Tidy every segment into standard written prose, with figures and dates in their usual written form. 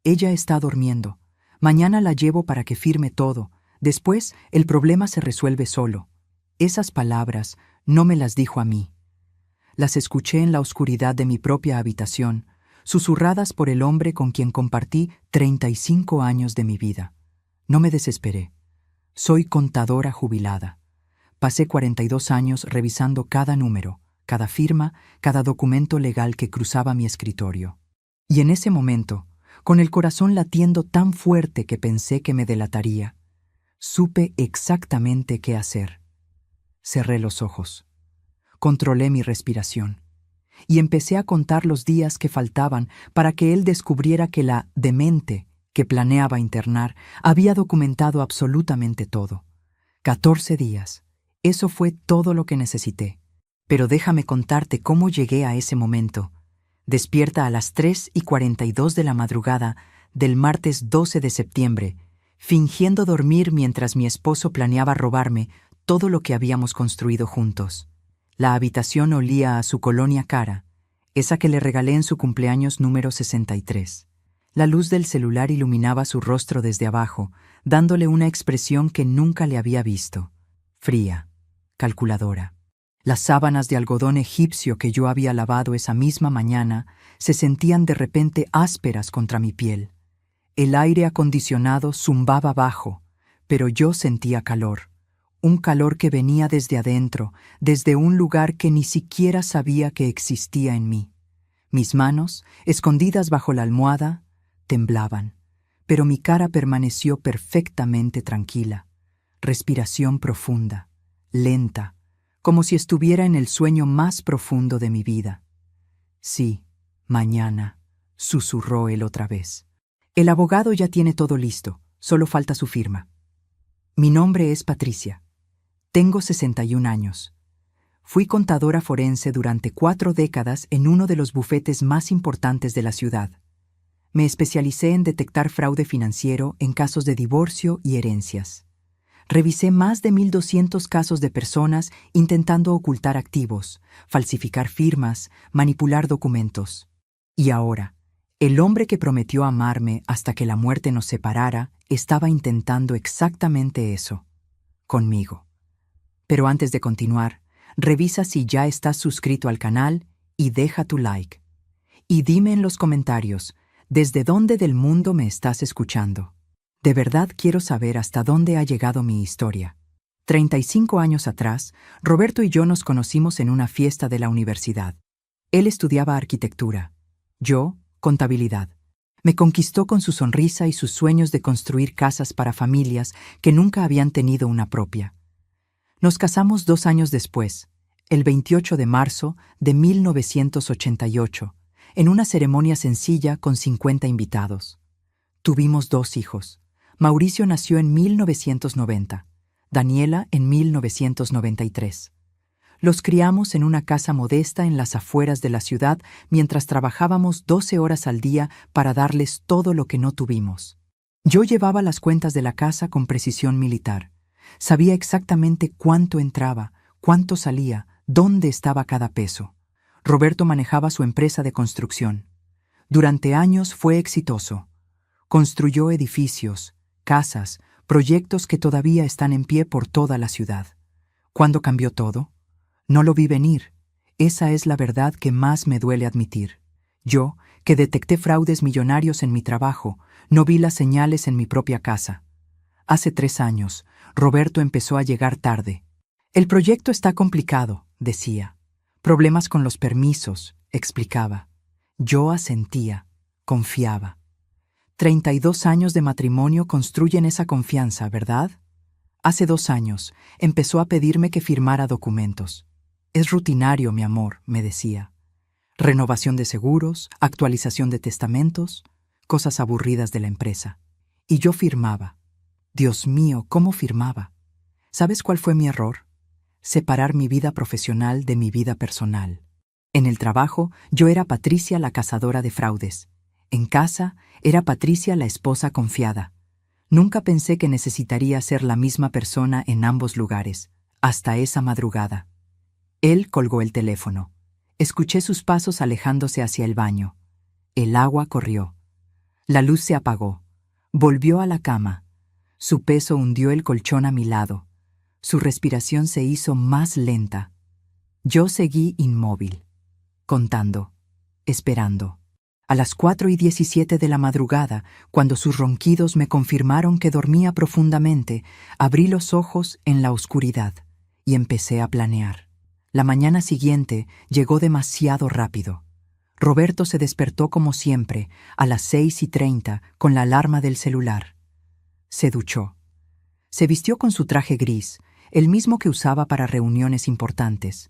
ella está durmiendo. Mañana la llevo para que firme todo. Después, el problema se resuelve solo. Esas palabras no me las dijo a mí. Las escuché en la oscuridad de mi propia habitación, susurradas por el hombre con quien compartí 35 años de mi vida. No me desesperé. Soy contadora jubilada. Pasé 42 años revisando cada número, cada firma, cada documento legal que cruzaba mi escritorio. Y en ese momento, con el corazón latiendo tan fuerte que pensé que me delataría, supe exactamente qué hacer. Cerré los ojos. Controlé mi respiración y empecé a contar los días que faltaban para que él descubriera que la demente que planeaba internar había documentado absolutamente todo. 14 días. Eso fue todo lo que necesité. Pero déjame contarte cómo llegué a ese momento. Despierta a las 3:42 de la madrugada del martes 12 de septiembre, fingiendo dormir mientras mi esposo planeaba robarme todo lo que habíamos construido juntos. La habitación olía a su colonia cara, esa que le regalé en su cumpleaños número 63. La luz del celular iluminaba su rostro desde abajo, dándole una expresión que nunca le había visto. Fría, calculadora. Las sábanas de algodón egipcio que yo había lavado esa misma mañana se sentían de repente ásperas contra mi piel. El aire acondicionado zumbaba bajo, pero yo sentía calor. Un calor que venía desde adentro, desde un lugar que ni siquiera sabía que existía en mí. Mis manos, escondidas bajo la almohada, temblaban, pero mi cara permaneció perfectamente tranquila. Respiración profunda, lenta, como si estuviera en el sueño más profundo de mi vida. Sí, mañana, susurró él otra vez. El abogado ya tiene todo listo, solo falta su firma. Mi nombre es Patricia. Tengo 61 años. Fui contadora forense durante 4 décadas en uno de los bufetes más importantes de la ciudad. Me especialicé en detectar fraude financiero en casos de divorcio y herencias. Revisé más de 1,200 casos de personas intentando ocultar activos, falsificar firmas, manipular documentos. Y ahora, el hombre que prometió amarme hasta que la muerte nos separara estaba intentando exactamente eso, conmigo. Pero antes de continuar, revisa si ya estás suscrito al canal y deja tu like. Y dime en los comentarios, ¿desde dónde del mundo me estás escuchando? De verdad quiero saber hasta dónde ha llegado mi historia. 35 años atrás, Roberto y yo nos conocimos en una fiesta de la universidad. Él estudiaba arquitectura, yo, contabilidad. Me conquistó con su sonrisa y sus sueños de construir casas para familias que nunca habían tenido una propia. Nos casamos 2 años después, el 28 de marzo de 1988, en una ceremonia sencilla con 50 invitados. Tuvimos 2 hijos. Mauricio nació en 1990, Daniela en 1993. Los criamos en una casa modesta en las afueras de la ciudad mientras trabajábamos 12 horas al día para darles todo lo que no tuvimos. Yo llevaba las cuentas de la casa con precisión militar. Sabía exactamente cuánto entraba, cuánto salía, dónde estaba cada peso. Roberto manejaba su empresa de construcción. Durante años fue exitoso. Construyó edificios, casas, proyectos que todavía están en pie por toda la ciudad. ¿Cuándo cambió todo? No lo vi venir. Esa es la verdad que más me duele admitir. Yo, que detecté fraudes millonarios en mi trabajo, no vi las señales en mi propia casa. Hace 3 años, Roberto empezó a llegar tarde. El proyecto está complicado, decía. Problemas con los permisos, explicaba. Yo asentía, confiaba. 32 años de matrimonio construyen esa confianza, ¿verdad? Hace 2 años, empezó a pedirme que firmara documentos. Es rutinario, mi amor, me decía. Renovación de seguros, actualización de testamentos, cosas aburridas de la empresa. Y yo firmaba. Dios mío, ¿cómo firmaba? ¿Sabes cuál fue mi error? Separar mi vida profesional de mi vida personal. En el trabajo, yo era Patricia la cazadora de fraudes. En casa, era Patricia la esposa confiada. Nunca pensé que necesitaría ser la misma persona en ambos lugares, hasta esa madrugada. Él colgó el teléfono. Escuché sus pasos alejándose hacia el baño. El agua corrió. La luz se apagó. Volvió a la cama. Su peso hundió el colchón a mi lado. Su respiración se hizo más lenta. Yo seguí inmóvil, contando, esperando. A las 4:17 de la madrugada, cuando sus ronquidos me confirmaron que dormía profundamente, abrí los ojos en la oscuridad y empecé a planear. La mañana siguiente llegó demasiado rápido. Roberto se despertó como siempre, a las 6:30, con la alarma del celular. Se duchó. Se vistió con su traje gris, el mismo que usaba para reuniones importantes.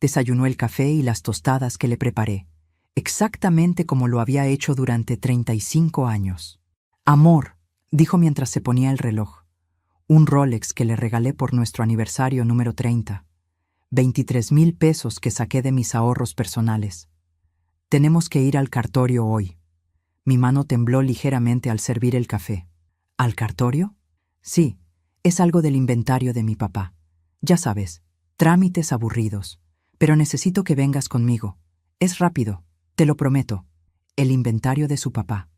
Desayunó el café y las tostadas que le preparé, exactamente como lo había hecho durante 35 años. «Amor», dijo mientras se ponía el reloj. Un Rolex que le regalé por nuestro aniversario número 30. 23,000 pesos que saqué de mis ahorros personales. «Tenemos que ir al cartorio hoy». Mi mano tembló ligeramente al servir el café. «¿Al cartorio?» «Sí, es algo del inventario de mi papá. Ya sabes, trámites aburridos. Pero necesito que vengas conmigo. Es rápido, te lo prometo». El inventario de su papá.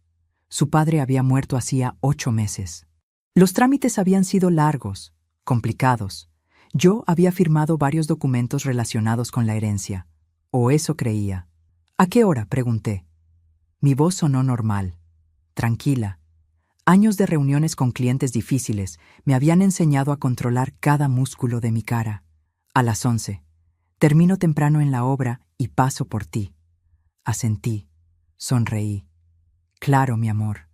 Su padre había muerto hacía 8 meses. Los trámites habían sido largos, complicados. Yo había firmado varios documentos relacionados con la herencia. O eso creía. «¿A qué hora?», pregunté. Mi voz sonó normal, tranquila. Años de reuniones con clientes difíciles me habían enseñado a controlar cada músculo de mi cara. «A las 11. Termino temprano en la obra y paso por ti». Asentí, sonreí. «Claro, mi amor».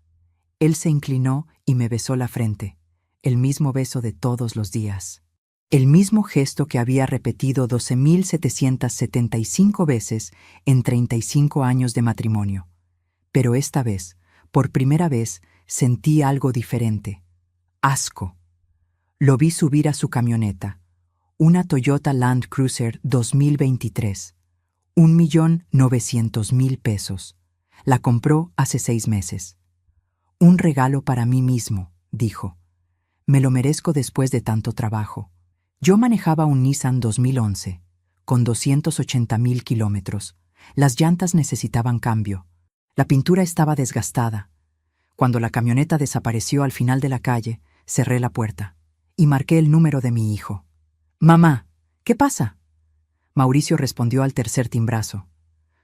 Él se inclinó y me besó la frente, el mismo beso de todos los días. El mismo gesto que había repetido 12,775 veces en 35 años de matrimonio. Pero esta vez, por primera vez, sentí algo diferente. Asco. Lo vi subir a su camioneta, una Toyota Land Cruiser 2023. 1,900,000 pesos. La compró hace 6 meses. «Un regalo para mí mismo», dijo. «Me lo merezco después de tanto trabajo». Yo manejaba un Nissan 2011, con 280,000 kilómetros. Las llantas necesitaban cambio. La pintura estaba desgastada. Cuando la camioneta desapareció al final de la calle, cerré la puerta y marqué el número de mi hijo. «Mamá, ¿qué pasa?». Mauricio respondió al tercer timbrazo.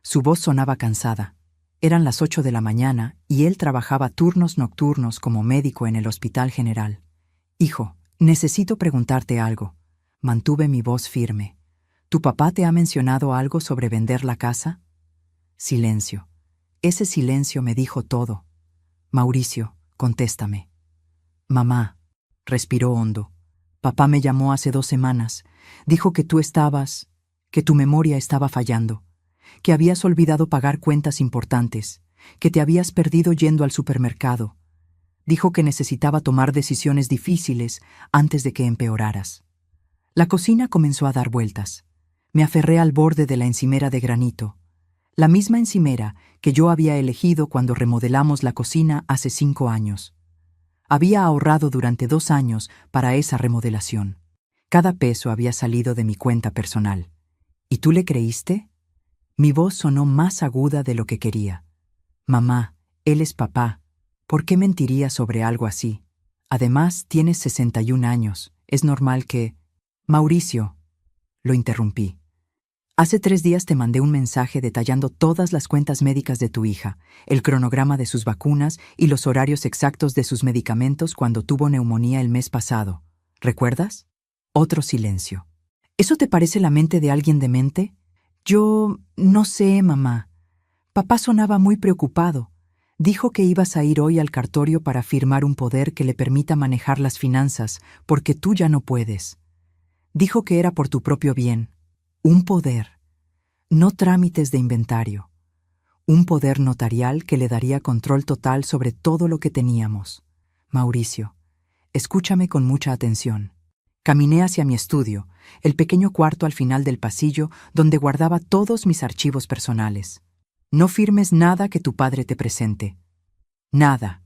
Su voz sonaba cansada. Eran las 8 de la mañana y él trabajaba turnos nocturnos como médico en el Hospital General. «Hijo, necesito preguntarte algo». Mantuve mi voz firme. «¿Tu papá te ha mencionado algo sobre vender la casa?». Silencio. Ese silencio me dijo todo. «Mauricio, contéstame». «Mamá», respiró hondo. «Papá me llamó hace 2 semanas. Dijo que que tu memoria estaba fallando, que habías olvidado pagar cuentas importantes, que te habías perdido yendo al supermercado. Dijo que necesitaba tomar decisiones difíciles antes de que empeoraras». La cocina comenzó a dar vueltas. Me aferré al borde de la encimera de granito, la misma encimera que yo había elegido cuando remodelamos la cocina hace 5 años. Había ahorrado durante 2 años para esa remodelación. Cada peso había salido de mi cuenta personal. ¿Y tú le creíste? Mi voz sonó más aguda de lo que quería. «Mamá, él es papá. ¿Por qué mentiría sobre algo así? Además, tienes 61 años. Es normal que...». «Mauricio», lo interrumpí. «Hace 3 días te mandé un mensaje detallando todas las cuentas médicas de tu hija, el cronograma de sus vacunas y los horarios exactos de sus medicamentos cuando tuvo neumonía el mes pasado. ¿Recuerdas?». Otro silencio. «¿Eso te parece la mente de alguien demente?». «Yo no sé, mamá. Papá sonaba muy preocupado. Dijo que ibas a ir hoy al cartorio para firmar un poder que le permita manejar las finanzas, porque tú ya no puedes. Dijo que era por tu propio bien. Un poder. No trámites de inventario. Un poder notarial que le daría control total sobre todo lo que teníamos. Mauricio, escúchame con mucha atención». Caminé hacia mi estudio, el pequeño cuarto al final del pasillo donde guardaba todos mis archivos personales. «No firmes nada que tu padre te presente. Nada.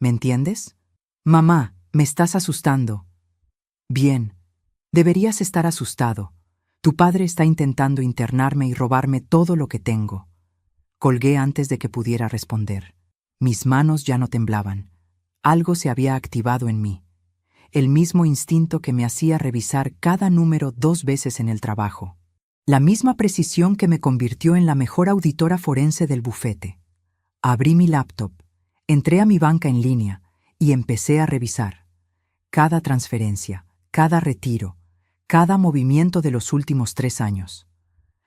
¿Me entiendes? Mamá, me estás asustando». «Bien. Deberías estar asustado. Tu padre está intentando internarme y robarme todo lo que tengo». Colgué antes de que pudiera responder. Mis manos ya no temblaban. Algo se había activado en mí. El mismo instinto que me hacía revisar cada número 2 veces en el trabajo. La misma precisión que me convirtió en la mejor auditora forense del bufete. Abrí mi laptop, entré a mi banca en línea y empecé a revisar. Cada transferencia, cada retiro, cada movimiento de los últimos 3 años.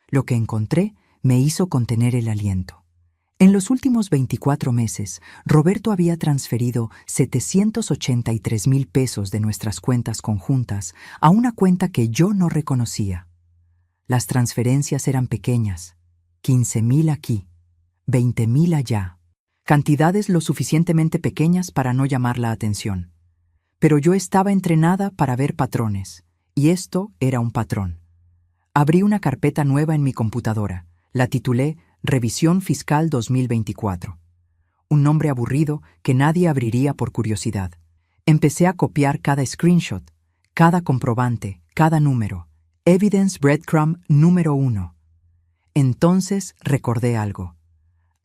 Lo que encontré me hizo contener el aliento. En los últimos 24 meses, Roberto había transferido 783,000 pesos de nuestras cuentas conjuntas a una cuenta que yo no reconocía. Las transferencias eran pequeñas, 15,000 aquí, 20,000 allá. Cantidades lo suficientemente pequeñas para no llamar la atención. Pero yo estaba entrenada para ver patrones, y esto era un patrón. Abrí una carpeta nueva en mi computadora. La titulé Revisión Fiscal 2024. Un nombre aburrido que nadie abriría por curiosidad. Empecé a copiar cada screenshot, cada comprobante, cada número. Evidence Breadcrumb número 1. Entonces recordé algo.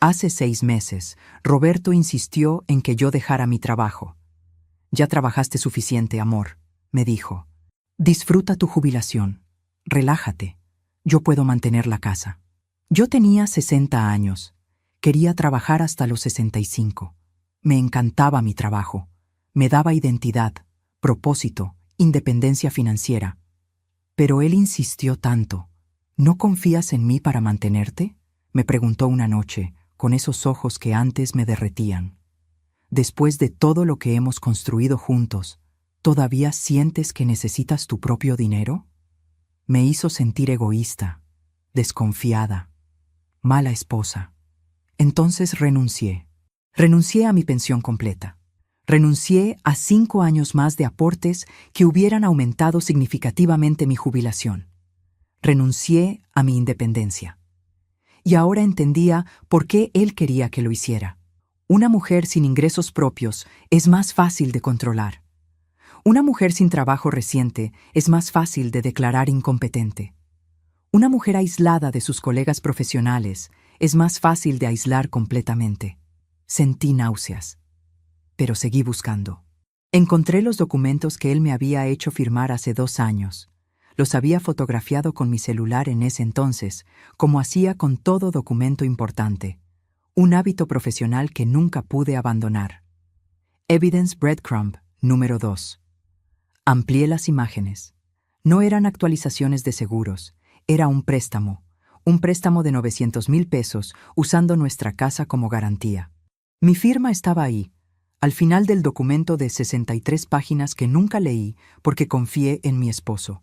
Hace 6 meses, Roberto insistió en que yo dejara mi trabajo. Ya trabajaste suficiente, amor, me dijo. Disfruta tu jubilación. Relájate. Yo puedo mantener la casa. Yo tenía 60 años. Quería trabajar hasta los 65. Me encantaba mi trabajo. Me daba identidad, propósito, independencia financiera. Pero él insistió tanto. ¿No confías en mí para mantenerte?, me preguntó una noche, con esos ojos que antes me derretían. Después de todo lo que hemos construido juntos, ¿todavía sientes que necesitas tu propio dinero? Me hizo sentir egoísta, desconfiada, mala esposa. Entonces renuncié. Renuncié a mi pensión completa. Renuncié a 5 años más de aportes que hubieran aumentado significativamente mi jubilación. Renuncié a mi independencia. Y ahora entendía por qué él quería que lo hiciera. Una mujer sin ingresos propios es más fácil de controlar. Una mujer sin trabajo reciente es más fácil de declarar incompetente. Una mujer aislada de sus colegas profesionales es más fácil de aislar completamente. Sentí náuseas, pero seguí buscando. Encontré los documentos que él me había hecho firmar hace 2 años. Los había fotografiado con mi celular en ese entonces, como hacía con todo documento importante. Un hábito profesional que nunca pude abandonar. Evidence Breadcrumb número 2. Amplié las imágenes. No eran actualizaciones de seguros, era un préstamo de 900,000 pesos usando nuestra casa como garantía. Mi firma estaba ahí, al final del documento de 63 páginas que nunca leí porque confié en mi esposo.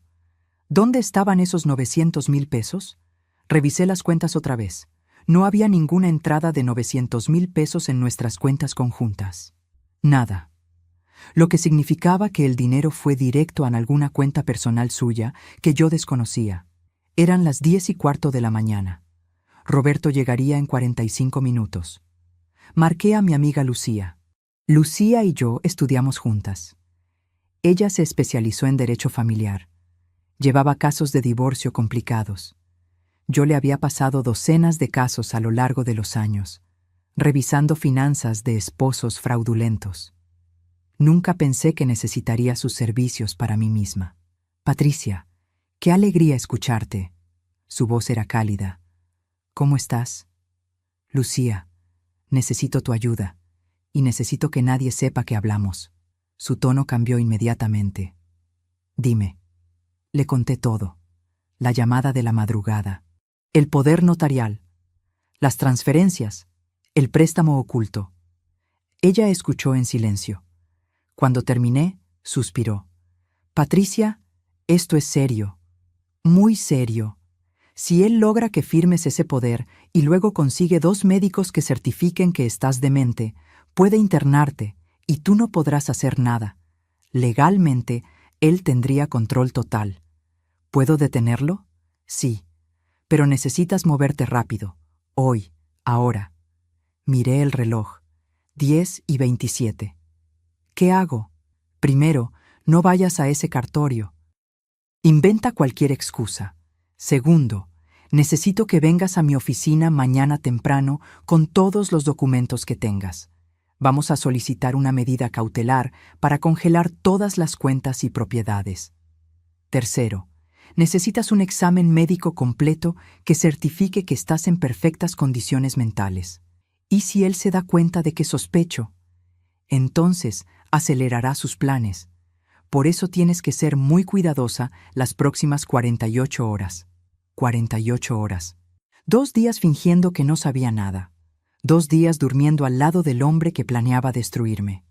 ¿Dónde estaban esos 900,000 pesos? Revisé las cuentas otra vez. No había ninguna entrada de 900,000 pesos en nuestras cuentas conjuntas. Nada. Lo que significaba que el dinero fue directo a alguna cuenta personal suya que yo desconocía. Eran las 10:15 de la mañana. Roberto llegaría en 45 minutos. Marqué a mi amiga Lucía. Lucía y yo estudiamos juntas. Ella se especializó en derecho familiar. Llevaba casos de divorcio complicados. Yo le había pasado docenas de casos a lo largo de los años, revisando finanzas de esposos fraudulentos. Nunca pensé que necesitaría sus servicios para mí misma. Patricia, qué alegría escucharte. Su voz era cálida. ¿Cómo estás? Lucía, necesito tu ayuda, y necesito que nadie sepa que hablamos. Su tono cambió inmediatamente. Dime. Le conté todo. La llamada de la madrugada. El poder notarial. Las transferencias. El préstamo oculto. Ella escuchó en silencio. Cuando terminé, suspiró. Patricia, esto es serio. Muy serio. Si él logra que firmes ese poder y luego consigue 2 médicos que certifiquen que estás demente, puede internarte y tú no podrás hacer nada. Legalmente, él tendría control total. ¿Puedo detenerlo? Sí. Pero necesitas moverte rápido. Hoy, ahora. Miré el reloj. 10:27. ¿Qué hago? Primero, no vayas a ese cartorio. Inventa cualquier excusa. Segundo, necesito que vengas a mi oficina mañana temprano con todos los documentos que tengas. Vamos a solicitar una medida cautelar para congelar todas las cuentas y propiedades. Tercero, necesitas un examen médico completo que certifique que estás en perfectas condiciones mentales. ¿Y si él se da cuenta de que sospecho? Entonces acelerará sus planes. Por eso tienes que ser muy cuidadosa las próximas 48 horas. 48 horas. 2 días fingiendo que no sabía nada. 2 días durmiendo al lado del hombre que planeaba destruirme.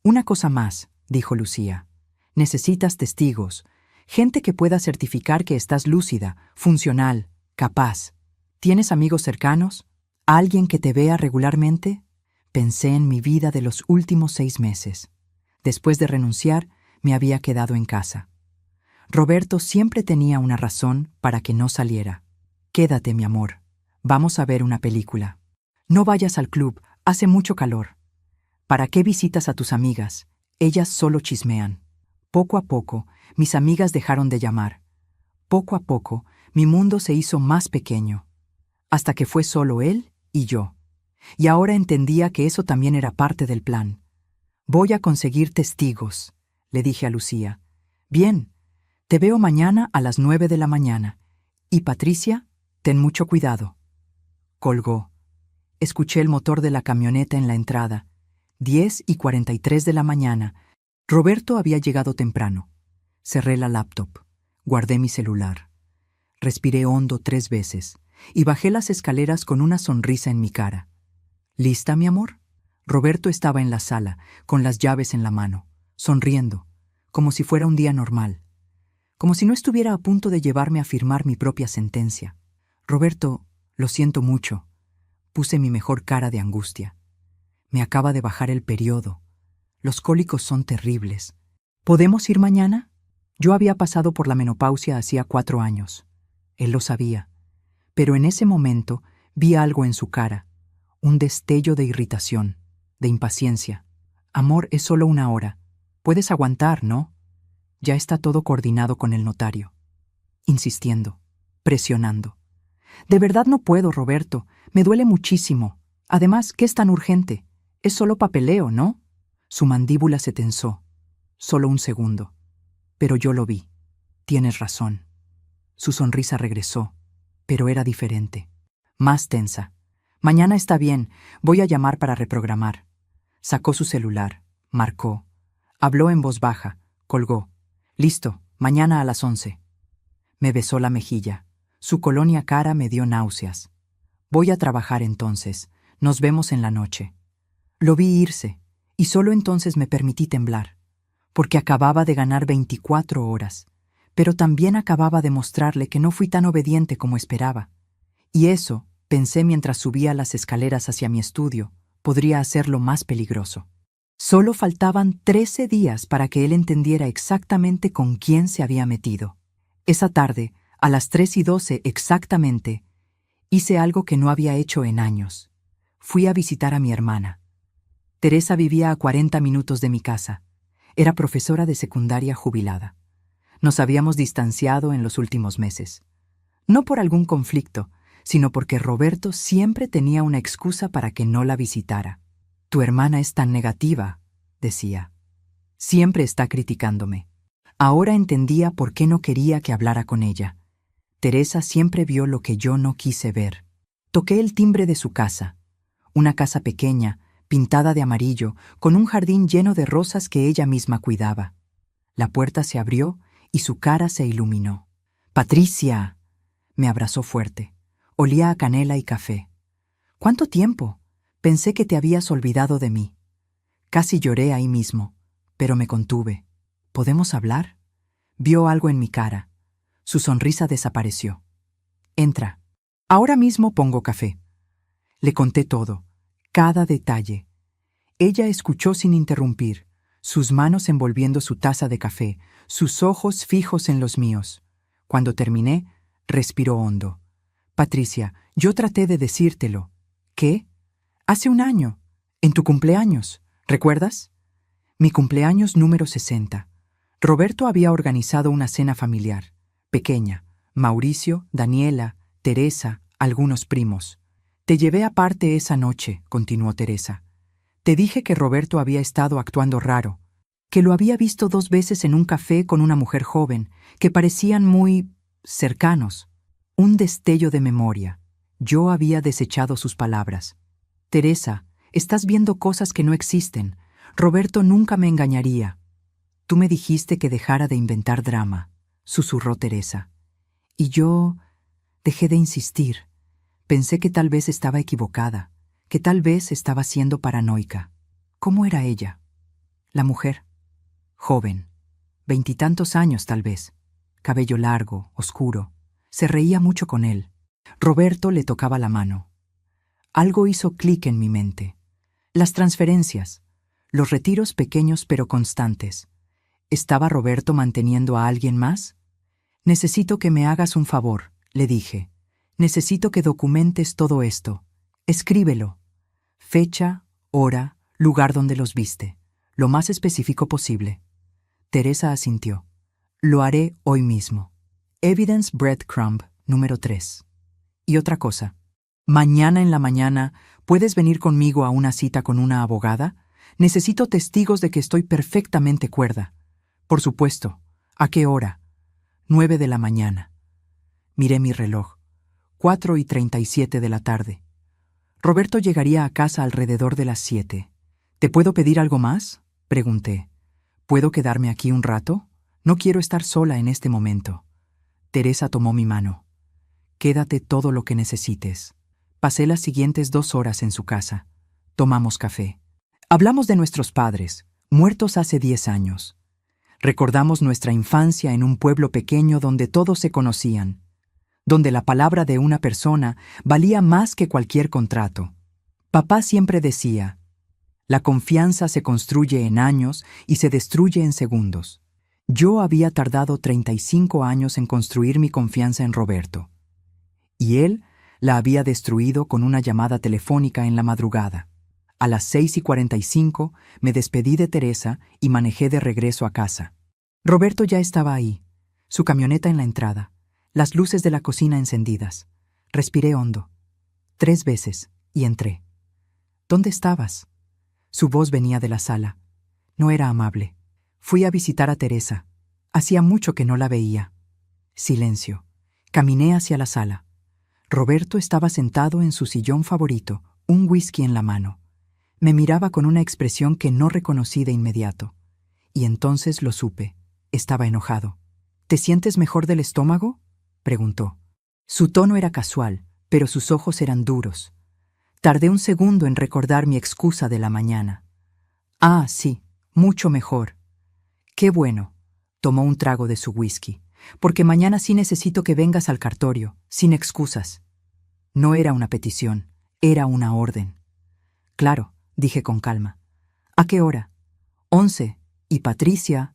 Una cosa más, dijo Lucía. Necesitas testigos, gente que pueda certificar que estás lúcida, funcional, capaz. ¿Tienes amigos cercanos? ¿Alguien que te vea regularmente? Pensé en mi vida de los últimos 6 meses. Después de renunciar, me había quedado en casa. Roberto siempre tenía una razón para que no saliera. Quédate, mi amor. Vamos a ver una película. No vayas al club, hace mucho calor. ¿Para qué visitas a tus amigas? Ellas solo chismean. Poco a poco, mis amigas dejaron de llamar. Poco a poco, mi mundo se hizo más pequeño. Hasta que fue solo él y yo. Y ahora entendía que eso también era parte del plan. Voy a conseguir testigos, le dije a Lucía. Bien, te veo mañana a las 9 de la mañana. Y Patricia, ten mucho cuidado. Colgó. Escuché el motor de la camioneta en la entrada. 10:43 de la mañana. Roberto había llegado temprano. Cerré la laptop. Guardé mi celular. Respiré hondo 3 veces y bajé las escaleras con una sonrisa en mi cara. ¿Lista, mi amor? Roberto estaba en la sala, con las llaves en la mano, sonriendo, como si fuera un día normal, como si no estuviera a punto de llevarme a firmar mi propia sentencia. Roberto, lo siento mucho. Puse mi mejor cara de angustia. Me acaba de bajar el periodo. Los cólicos son terribles. ¿Podemos ir mañana? Yo había pasado por la menopausia hacía 4 años. Él lo sabía. Pero en ese momento vi algo en su cara, un destello de irritación, de impaciencia. Amor, es solo 1 hora. Puedes aguantar, ¿no? Ya está todo coordinado con el notario. Insistiendo, presionando. De verdad no puedo, Roberto. Me duele muchísimo. Además, ¿qué es tan urgente? Es solo papeleo, ¿no? Su mandíbula se tensó. Solo 1 segundo. Pero yo lo vi. Tienes razón. Su sonrisa regresó, pero era diferente. Más tensa. Mañana está bien. Voy a llamar para reprogramar. Sacó su celular. Marcó. Habló en voz baja. Colgó. Listo. Mañana a las 11. Me besó la mejilla. Su colonia cara me dio náuseas. Voy a trabajar entonces. Nos vemos en la noche. Lo vi irse, y solo entonces me permití temblar, porque acababa de ganar 24 horas, pero también acababa de mostrarle que no fui tan obediente como esperaba. Y eso, pensé mientras subía las escaleras hacia mi estudio, podría hacerlo más peligroso. Solo faltaban 13 días para que él entendiera exactamente con quién se había metido. Esa tarde, a las 3:12 exactamente, hice algo que no había hecho en años. Fui a visitar a mi hermana. Teresa vivía a 40 minutos de mi casa. Era profesora de secundaria jubilada. Nos habíamos distanciado en los últimos meses. No por algún conflicto, sino porque Roberto siempre tenía una excusa para que no la visitara. Tu hermana es tan negativa, decía. Siempre está criticándome. Ahora entendía por qué no quería que hablara con ella. Teresa siempre vio lo que yo no quise ver. Toqué el timbre de su casa. Una casa pequeña, pintada de amarillo, con un jardín lleno de rosas que ella misma cuidaba. La puerta se abrió y su cara se iluminó. «¡Patricia!», me abrazó fuerte. Olía a canela y café. «¿Cuánto tiempo? Pensé que te habías olvidado de mí». Casi lloré ahí mismo, pero me contuve. «¿Podemos hablar?». Vio algo en mi cara. Su sonrisa desapareció. «Entra. Ahora mismo pongo café». Le conté todo, cada detalle. Ella escuchó sin interrumpir, sus manos envolviendo su taza de café, sus ojos fijos en los míos. Cuando terminé, respiró hondo. «Patricia, yo traté de decírtelo». «¿Qué?». «Hace 1 año, en tu cumpleaños, ¿recuerdas?». Mi cumpleaños número 60. Roberto había organizado una cena familiar, pequeña. Mauricio, Daniela, Teresa, algunos primos. «Te llevé aparte esa noche», continuó Teresa. Te dije que Roberto había estado actuando raro, que lo había visto 2 veces en un café con una mujer joven, que parecían muy cercanos. Un destello de memoria. Yo había desechado sus palabras. Teresa, estás viendo cosas que no existen. Roberto nunca me engañaría. Tú me dijiste que dejara de inventar drama, susurró Teresa. Y yo dejé de insistir. Pensé que tal vez estaba equivocada, que tal vez estaba siendo paranoica. ¿Cómo era ella? La mujer. Joven, 20 y tantos años tal vez. Cabello largo, oscuro. Se reía mucho con él. Roberto le tocaba la mano. Algo hizo clic en mi mente. Las transferencias, los retiros pequeños pero constantes. ¿Estaba Roberto manteniendo a alguien más? Necesito que me hagas un favor, le dije. Necesito que documentes todo esto. Escríbelo. Fecha, hora, lugar donde los viste. Lo más específico posible. Teresa asintió. Lo haré hoy mismo. Evidence Breadcrumb número 3. Y otra cosa. Mañana en la mañana, ¿puedes venir conmigo a una cita con una abogada? Necesito testigos de que estoy perfectamente cuerda. Por supuesto. ¿A qué hora? 9 de la mañana. Miré mi reloj. 4:37 de la tarde. Roberto llegaría a casa alrededor de las 7. ¿Te puedo pedir algo más?, pregunté. ¿Puedo quedarme aquí un rato? No quiero estar sola en este momento. Teresa tomó mi mano. Quédate todo lo que necesites. Pasé las siguientes 2 horas en su casa. Tomamos café. Hablamos de nuestros padres, muertos hace 10 años. Recordamos nuestra infancia en un pueblo pequeño donde todos se conocían, donde la palabra de una persona valía más que cualquier contrato. Papá siempre decía, la confianza se construye en años y se destruye en segundos. Yo había tardado 35 años en construir mi confianza en Roberto, y él la había destruido con una llamada telefónica en la madrugada. A las 6:45 me despedí de Teresa y manejé de regreso a casa. Roberto ya estaba ahí, su camioneta en la entrada, las luces de la cocina encendidas. Respiré hondo. 3 veces y entré. ¿Dónde estabas? Su voz venía de la sala. No era amable. Fui a visitar a Teresa. Hacía mucho que no la veía. Silencio. Caminé hacia la sala. Roberto estaba sentado en su sillón favorito, un whisky en la mano. Me miraba con una expresión que no reconocí de inmediato. Y entonces lo supe. Estaba enojado. ¿Te sientes mejor del estómago?, preguntó. Su tono era casual, pero sus ojos eran duros. Tardé un segundo en recordar mi excusa de la mañana. Ah, sí, mucho mejor. Qué bueno. Tomó un trago de su whisky. Porque mañana sí necesito que vengas al cartorio, sin excusas. No era una petición, era una orden. Claro, dije con calma. ¿A qué hora? 11. Y Patricia...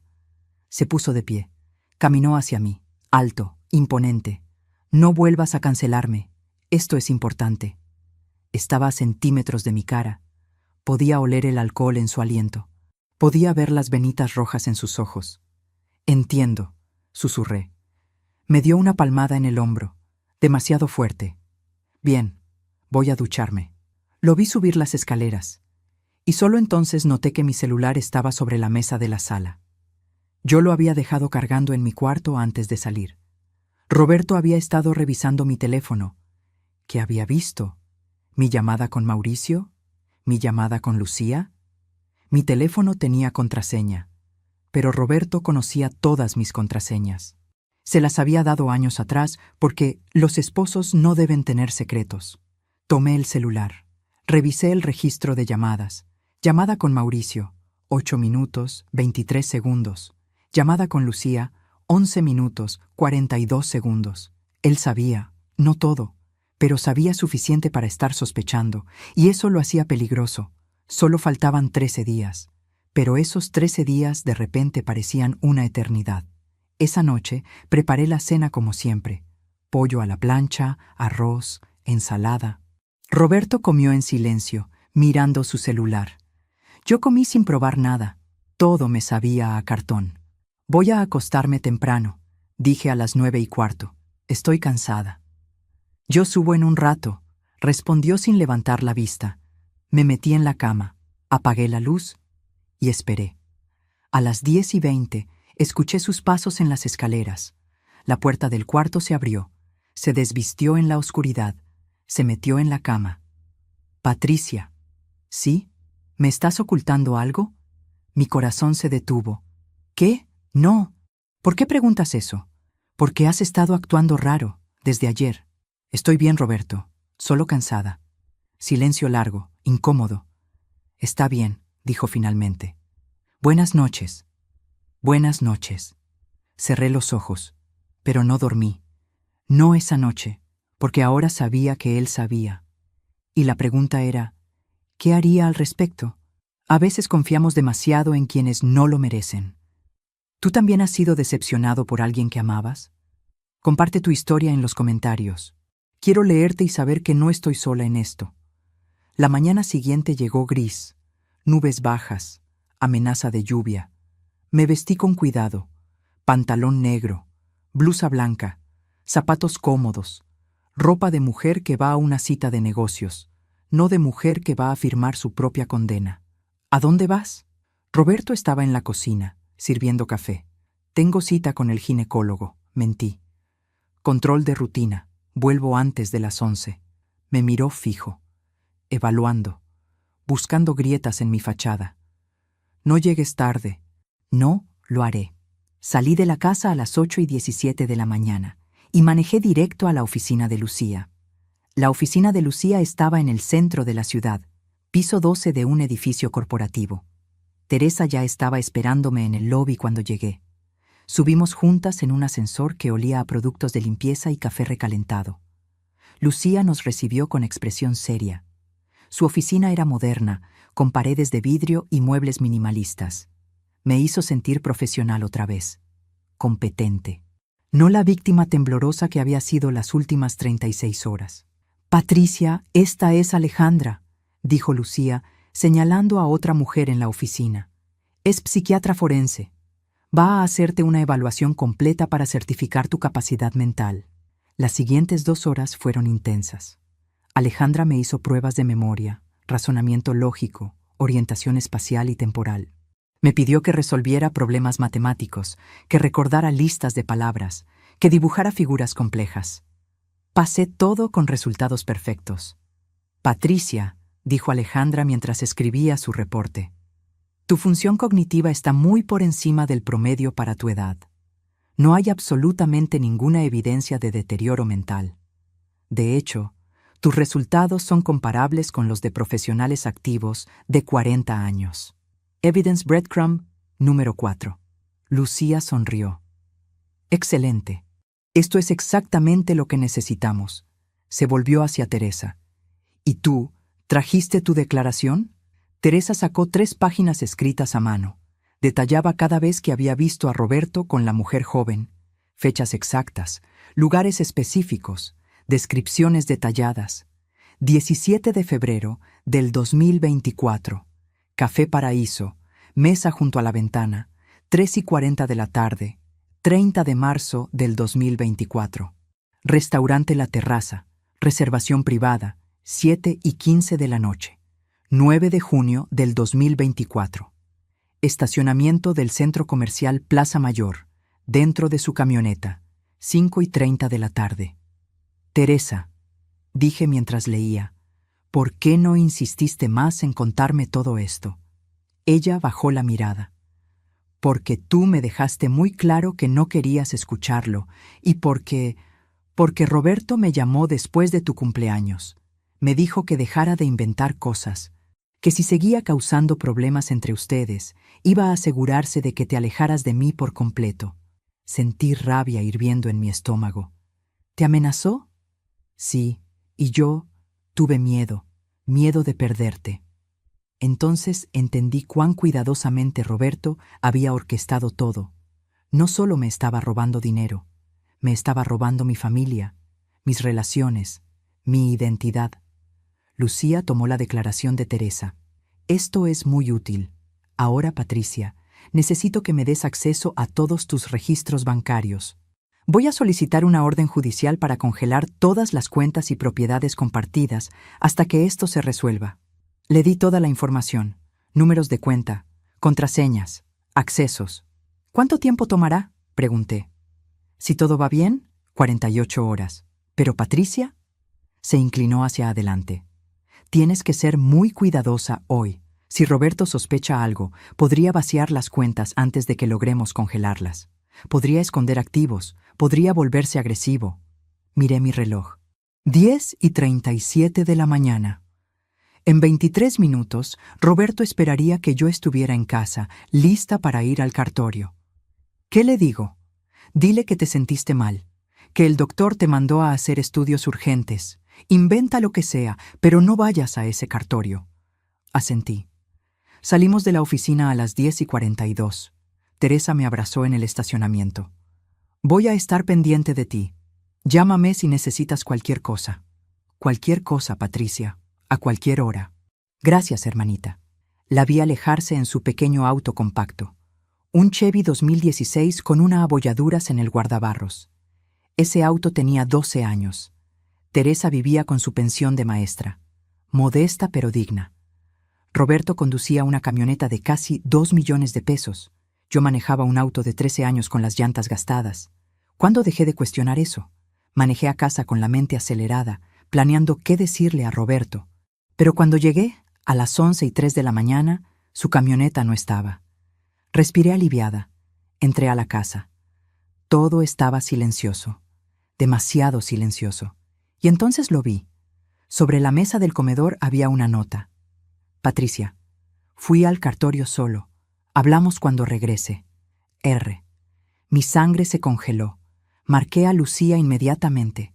Se puso de pie. Caminó hacia mí, alto, imponente. No vuelvas a cancelarme. Esto es importante. Estaba a centímetros de mi cara. Podía oler el alcohol en su aliento. Podía ver las venitas rojas en sus ojos. Entiendo, susurré. Me dio una palmada en el hombro, demasiado fuerte. Bien, voy a ducharme. Lo vi subir las escaleras, y solo entonces noté que mi celular estaba sobre la mesa de la sala. Yo lo había dejado cargando en mi cuarto antes de salir. Roberto había estado revisando mi teléfono. ¿Qué había visto? ¿Mi llamada con Mauricio? ¿Mi llamada con Lucía? Mi teléfono tenía contraseña, pero Roberto conocía todas mis contraseñas. Se las había dado años atrás porque los esposos no deben tener secretos. Tomé el celular. Revisé el registro de llamadas. Llamada con Mauricio, 8 minutos, 23 segundos. Llamada con Lucía, 11 minutos, 42 segundos. Él sabía, no todo, pero sabía suficiente para estar sospechando, y eso lo hacía peligroso. Solo faltaban 13 días, pero esos 13 días de repente parecían una eternidad. Esa noche preparé la cena como siempre. Pollo a la plancha, arroz, ensalada. Roberto comió en silencio, mirando su celular. Yo comí sin probar nada. Todo me sabía a cartón. Voy a acostarme temprano, dije a las 9:15. Estoy cansada. Yo subo en un rato, respondió sin levantar la vista. Me metí en la cama. Apagué la luz y esperé. A las 10:20 escuché sus pasos en las escaleras. La puerta del cuarto se abrió. Se desvistió en la oscuridad. Se metió en la cama. Patricia. ¿Sí? ¿Me estás ocultando algo? Mi corazón se detuvo. ¿Qué? No. ¿Por qué preguntas eso? Porque has estado actuando raro desde ayer. Estoy bien, Roberto. Solo cansada. Silencio largo, incómodo. Está bien, dijo finalmente. Buenas noches. Buenas noches. Cerré los ojos, pero no dormí. No esa noche, porque ahora sabía que él sabía. Y la pregunta era, ¿qué haría al respecto? A veces confiamos demasiado en quienes no lo merecen. ¿Tú también has sido decepcionado por alguien que amabas? Comparte tu historia en los comentarios. Quiero leerte y saber que no estoy sola en esto. La mañana siguiente llegó gris, nubes bajas, amenaza de lluvia. Me vestí con cuidado, pantalón negro, blusa blanca, zapatos cómodos, ropa de mujer que va a una cita de negocios, no de mujer que va a firmar su propia condena. ¿A dónde vas? Roberto estaba en la cocina, sirviendo café. Tengo cita con el ginecólogo, mentí. Control de rutina, vuelvo antes de las 11. Me miró fijo, evaluando, buscando grietas en mi fachada. No llegues tarde. No, lo haré. Salí de la casa a las 8:17 de la mañana y manejé directo a la oficina de Lucía. La oficina de Lucía estaba en el centro de la ciudad, piso 12 de un edificio corporativo. Teresa ya estaba esperándome en el lobby cuando llegué. Subimos juntas en un ascensor que olía a productos de limpieza y café recalentado. Lucía nos recibió con expresión seria. Su oficina era moderna, con paredes de vidrio y muebles minimalistas. Me hizo sentir profesional otra vez, competente. No la víctima temblorosa que había sido las últimas 36 horas. Patricia, esta es Alejandra, dijo Lucía, señalando a otra mujer en la oficina. Es psiquiatra forense. Va a hacerte una evaluación completa para certificar tu capacidad mental. Las siguientes 2 horas fueron intensas. Alejandra me hizo pruebas de memoria, razonamiento lógico, orientación espacial y temporal. Me pidió que resolviera problemas matemáticos, que recordara listas de palabras, que dibujara figuras complejas. Pasé todo con resultados perfectos. Patricia, dijo Alejandra mientras escribía su reporte, tu función cognitiva está muy por encima del promedio para tu edad. No hay absolutamente ninguna evidencia de deterioro mental. De hecho, tus resultados son comparables con los de profesionales activos de 40 años. Evidence Breadcrumb número 4. Lucía sonrió. Excelente. Esto es exactamente lo que necesitamos. Se volvió hacia Teresa. ¿Y tú, trajiste tu declaración? Teresa sacó 3 páginas escritas a mano. Detallaba cada vez que había visto a Roberto con la mujer joven. Fechas exactas, lugares específicos, descripciones detalladas. 17 de febrero del 2024. Café Paraíso, mesa junto a la ventana, 3:40 de la tarde, 30 de marzo del 2024. Restaurante La Terraza, reservación privada, 7:15 de la noche. 9 de junio del 2024. Estacionamiento del centro comercial Plaza Mayor, dentro de su camioneta, 5:30 de la tarde. Teresa, dije mientras leía, ¿por qué no insististe más en contarme todo esto? Ella bajó la mirada. Porque tú me dejaste muy claro que no querías escucharlo y porque Roberto me llamó después de tu cumpleaños. Me dijo que dejara de inventar cosas, que si seguía causando problemas entre ustedes, iba a asegurarse de que te alejaras de mí por completo. Sentí rabia hirviendo en mi estómago. ¿Te amenazó? Sí, y yo tuve miedo de perderte. Entonces entendí cuán cuidadosamente Roberto había orquestado todo. No solo me estaba robando dinero, me estaba robando mi familia, mis relaciones, mi identidad. Lucía tomó la declaración de Teresa. Esto es muy útil. Ahora, Patricia, necesito que me des acceso a todos tus registros bancarios. Voy a solicitar una orden judicial para congelar todas las cuentas y propiedades compartidas hasta que esto se resuelva. Le di toda la información. números de cuenta, contraseñas, accesos. ¿Cuánto tiempo tomará?, pregunté. Si todo va bien, 48 horas. ¿Pero Patricia? Se inclinó hacia adelante. Tienes que ser muy cuidadosa hoy. Si Roberto sospecha algo, podría vaciar las cuentas antes de que logremos congelarlas. Podría esconder activos, podría volverse agresivo. Miré mi reloj. 10:37 de la mañana. En 23 minutos, Roberto esperaría que yo estuviera en casa, lista para ir al cartorio. ¿Qué le digo? Dile que te sentiste mal, que el doctor te mandó a hacer estudios urgentes. Inventa lo que sea, pero no vayas a ese cartorio. Asentí. Salimos de la oficina a las 10:42. Teresa me abrazó en el estacionamiento. Voy a estar pendiente de ti. Llámame si necesitas cualquier cosa. Cualquier cosa, Patricia. A cualquier hora. Gracias, hermanita. La vi alejarse en su pequeño auto compacto. Un Chevy 2016 con una abolladuras en el guardabarros. Ese auto tenía 12 años. Teresa vivía con su pensión de maestra. Modesta pero digna. Roberto conducía una camioneta de casi 2 millones de pesos. Yo manejaba un auto de 13 años con las llantas gastadas. ¿Cuándo dejé de cuestionar eso? Manejé a casa con la mente acelerada, planeando qué decirle a Roberto. Pero cuando llegué, a las 11:03 de la mañana, su camioneta no estaba. Respiré aliviada. Entré a la casa. Todo estaba silencioso. Demasiado silencioso. Y entonces lo vi. Sobre la mesa del comedor había una nota. Patricia, fui al cartorio solo. Hablamos cuando regrese. R. Mi sangre se congeló. Marqué a Lucía inmediatamente.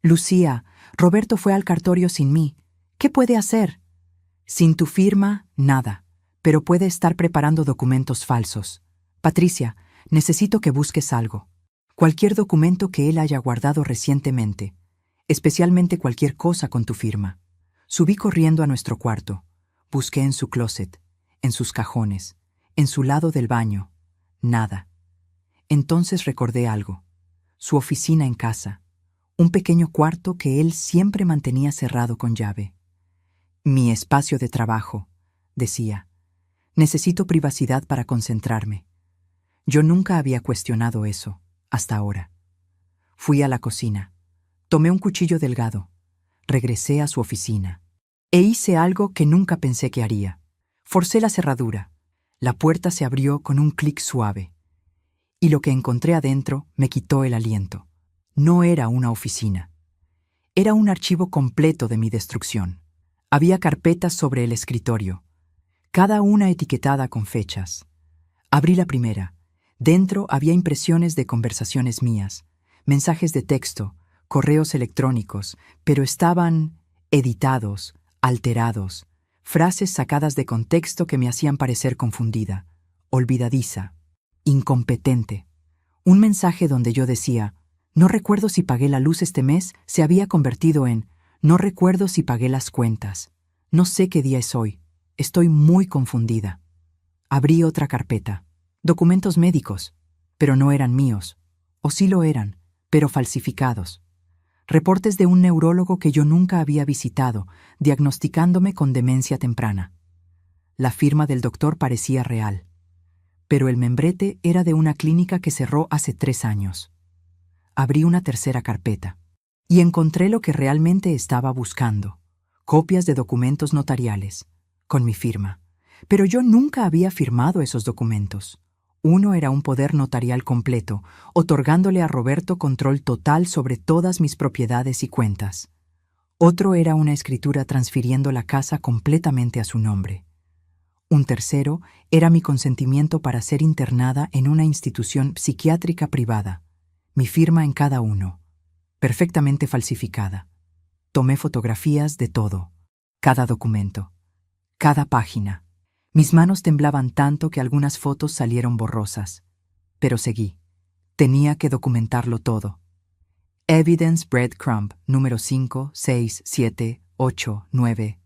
Lucía, Roberto fue al cartorio sin mí. ¿Qué puede hacer? Sin tu firma, nada. Pero puede estar preparando documentos falsos. Patricia, necesito que busques algo. Cualquier documento que él haya guardado recientemente. Especialmente cualquier cosa con tu firma. Subí corriendo a nuestro cuarto. Busqué en su closet, en sus cajones, en su lado del baño. Nada. Entonces recordé algo. Su oficina en casa. Un pequeño cuarto que él siempre mantenía cerrado con llave. Mi espacio de trabajo, decía. Necesito privacidad para concentrarme. Yo nunca había cuestionado eso, hasta ahora. Fui a la cocina. Tomé un cuchillo delgado. Regresé a su oficina. E hice algo que nunca pensé que haría. Forcé la cerradura. La puerta se abrió con un clic suave. Y lo que encontré adentro me quitó el aliento. No era una oficina. Era un archivo completo de mi destrucción. Había carpetas sobre el escritorio, cada una etiquetada con fechas. Abrí la primera. Dentro había impresiones de conversaciones mías, mensajes de texto, correos electrónicos, pero estaban editados, alterados, frases sacadas de contexto que me hacían parecer confundida, olvidadiza, incompetente. Un mensaje donde yo decía, no recuerdo si pagué la luz este mes, se había convertido en, no recuerdo si pagué las cuentas. No sé qué día es hoy. Estoy muy confundida. Abrí otra carpeta. Documentos médicos, pero no eran míos. O sí lo eran, pero falsificados. Reportes de un neurólogo que yo nunca había visitado, diagnosticándome con demencia temprana. La firma del doctor parecía real, pero el membrete era de una clínica que cerró hace 3 años. Abrí una tercera carpeta y encontré lo que realmente estaba buscando, copias de documentos notariales, con mi firma. Pero yo nunca había firmado esos documentos. Uno era un poder notarial completo, otorgándole a Roberto control total sobre todas mis propiedades y cuentas. Otro era una escritura transfiriendo la casa completamente a su nombre. Un tercero era mi consentimiento para ser internada en una institución psiquiátrica privada, mi firma en cada uno, perfectamente falsificada. Tomé fotografías de todo, cada documento, cada página. Mis manos temblaban tanto que algunas fotos salieron borrosas. Pero seguí. Tenía que documentarlo todo. Evidence Breadcrumb, número 5, 6, 7, 8, 9.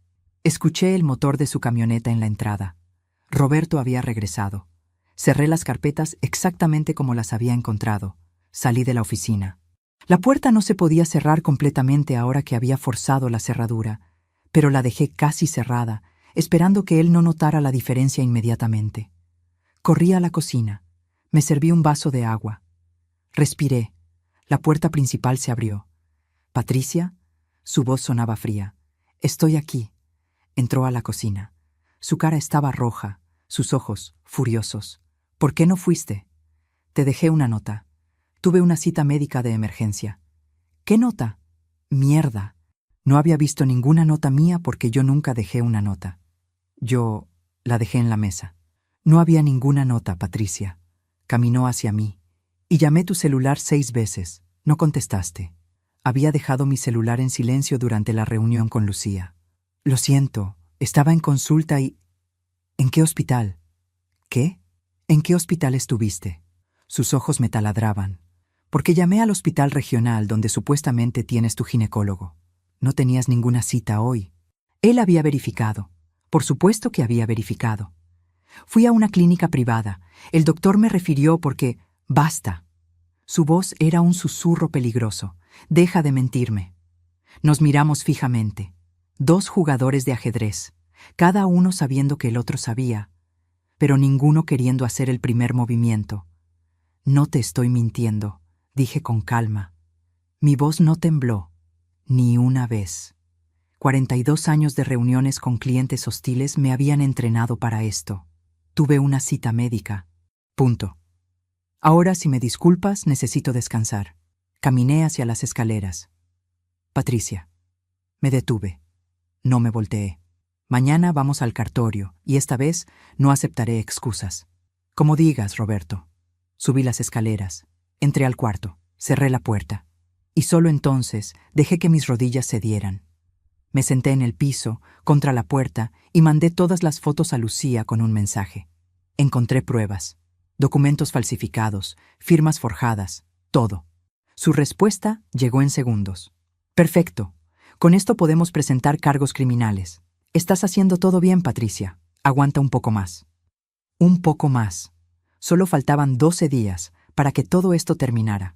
Escuché el motor de su camioneta en la entrada. Roberto había regresado. Cerré las carpetas exactamente como las había encontrado. Salí de la oficina. La puerta no se podía cerrar completamente ahora que había forzado la cerradura, pero la dejé casi cerrada, esperando que él no notara la diferencia inmediatamente. Corrí a la cocina. Me serví un vaso de agua. Respiré. La puerta principal se abrió. «Patricia», su voz sonaba fría. «Estoy aquí». Entró a la cocina. Su cara estaba roja, sus ojos furiosos. «¿Por qué no fuiste?» «Te dejé una nota. Tuve una cita médica de emergencia». «¿Qué nota?» «Mierda. No había visto ninguna nota mía porque yo nunca dejé una nota. Yo la dejé en la mesa». «No había ninguna nota, Patricia». Caminó hacia mí. «Y llamé tu celular 6 veces. No contestaste». Había dejado mi celular en silencio durante la reunión con Lucía. «Lo siento, estaba en consulta y...» «¿En qué hospital?» «¿Qué? ¿En qué hospital estuviste?» Sus ojos me taladraban. «Porque llamé al hospital regional donde supuestamente tienes tu ginecólogo. No tenías ninguna cita hoy». Él había verificado. Por supuesto que había verificado. «Fui a una clínica privada. El doctor me refirió porque... ¡Basta!». Su voz era un susurro peligroso. «Deja de mentirme». Nos miramos fijamente. 2 jugadores de ajedrez, cada uno sabiendo que el otro sabía, pero ninguno queriendo hacer el primer movimiento. «No te estoy mintiendo», dije con calma. Mi voz no tembló, ni una vez. 42 años de reuniones con clientes hostiles me habían entrenado para esto. Tuve una cita médica. Punto. Ahora, si me disculpas, necesito descansar. Caminé hacia las escaleras. «Patricia». Me detuve. No me volteé. «Mañana vamos al cartorio, y esta vez no aceptaré excusas». «Como digas, Roberto». Subí las escaleras. Entré al cuarto. Cerré la puerta. Y solo entonces dejé que mis rodillas cedieran. Me senté en el piso, contra la puerta, y mandé todas las fotos a Lucía con un mensaje. Encontré pruebas. Documentos falsificados, firmas forjadas, todo. Su respuesta llegó en segundos. «Perfecto. Con esto podemos presentar cargos criminales. Estás haciendo todo bien, Patricia. Aguanta un poco más». Un poco más. Solo faltaban 12 días para que todo esto terminara.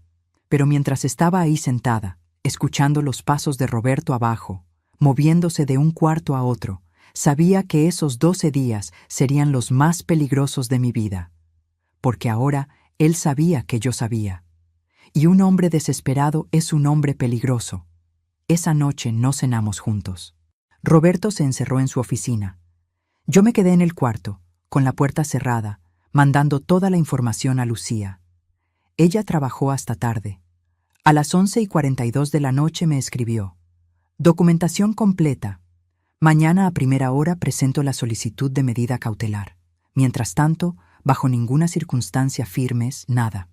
Pero mientras estaba ahí sentada, escuchando los pasos de Roberto abajo, moviéndose de un cuarto a otro, sabía que esos 12 días serían los más peligrosos de mi vida. Porque ahora él sabía que yo sabía. Y un hombre desesperado es un hombre peligroso. Esa noche no cenamos juntos. Roberto se encerró en su oficina. Yo me quedé en el cuarto, con la puerta cerrada, mandando toda la información a Lucía. Ella trabajó hasta tarde. A las 11:42 de la noche me escribió: «Documentación completa. Mañana a primera hora presento la solicitud de medida cautelar. Mientras tanto, bajo ninguna circunstancia firmes, nada».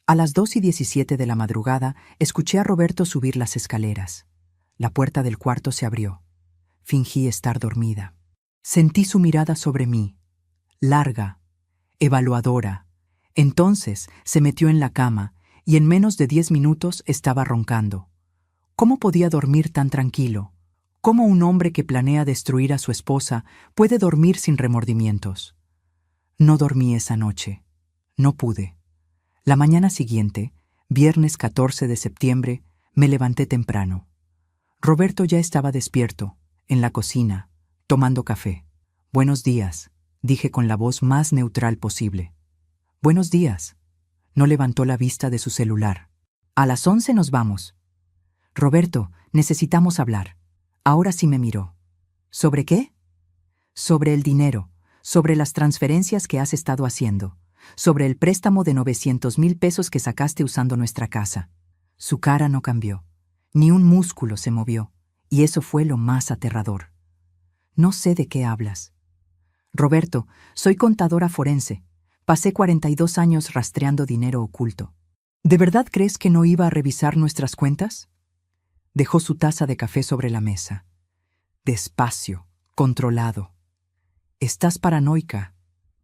A las 2:17 de la madrugada, escuché a Roberto subir las escaleras. La puerta del cuarto se abrió. Fingí estar dormida. Sentí su mirada sobre mí, larga, evaluadora. Entonces se metió en la cama y en menos de 10 minutos estaba roncando. ¿Cómo podía dormir tan tranquilo? ¿Cómo un hombre que planea destruir a su esposa puede dormir sin remordimientos? No dormí esa noche. No pude. La mañana siguiente, viernes 14 de septiembre, me levanté temprano. Roberto ya estaba despierto, en la cocina, tomando café. «Buenos días», dije con la voz más neutral posible. «Buenos días». No levantó la vista de su celular. «A las 11 nos vamos». «Roberto, necesitamos hablar». Ahora sí me miró. «¿Sobre qué?» «Sobre el dinero, sobre las transferencias que has estado haciendo, sobre el préstamo de 900,000 pesos que sacaste usando nuestra casa». Su cara no cambió. Ni un músculo se movió, y eso fue lo más aterrador. «No sé de qué hablas». «Roberto, soy contadora forense. Pasé 42 años rastreando dinero oculto. ¿De verdad crees que no iba a revisar nuestras cuentas?» Dejó su taza de café sobre la mesa. Despacio, controlado. «Estás paranoica».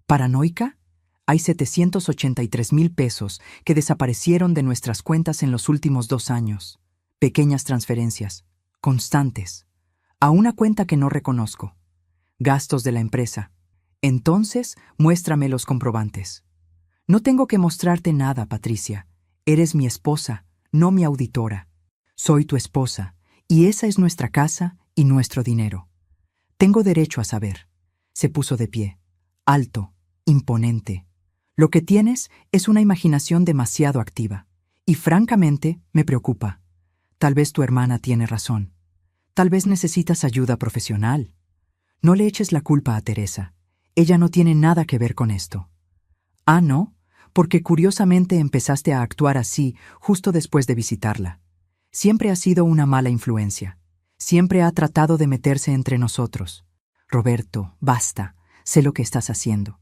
¿Paranoica? Hay 783,000 pesos que desaparecieron de nuestras cuentas en los últimos 2 años. Pequeñas transferencias, constantes, a una cuenta que no reconozco. Gastos de la empresa. Entonces, muéstrame los comprobantes». «No tengo que mostrarte nada, Patricia. Eres mi esposa, no mi auditora. Soy tu esposa, y esa es nuestra casa y nuestro dinero. Tengo derecho a saber». Se puso de pie, alto, imponente. Lo que tienes es una imaginación demasiado activa. Y francamente, me preocupa. Tal vez tu hermana tiene razón. Tal vez necesitas ayuda profesional. No le eches la culpa a Teresa. Ella no tiene nada que ver con esto. Ah, ¿no? Porque curiosamente empezaste a actuar así justo después de visitarla. Siempre ha sido una mala influencia. Siempre ha tratado de meterse entre nosotros. Roberto, basta. Sé lo que estás haciendo.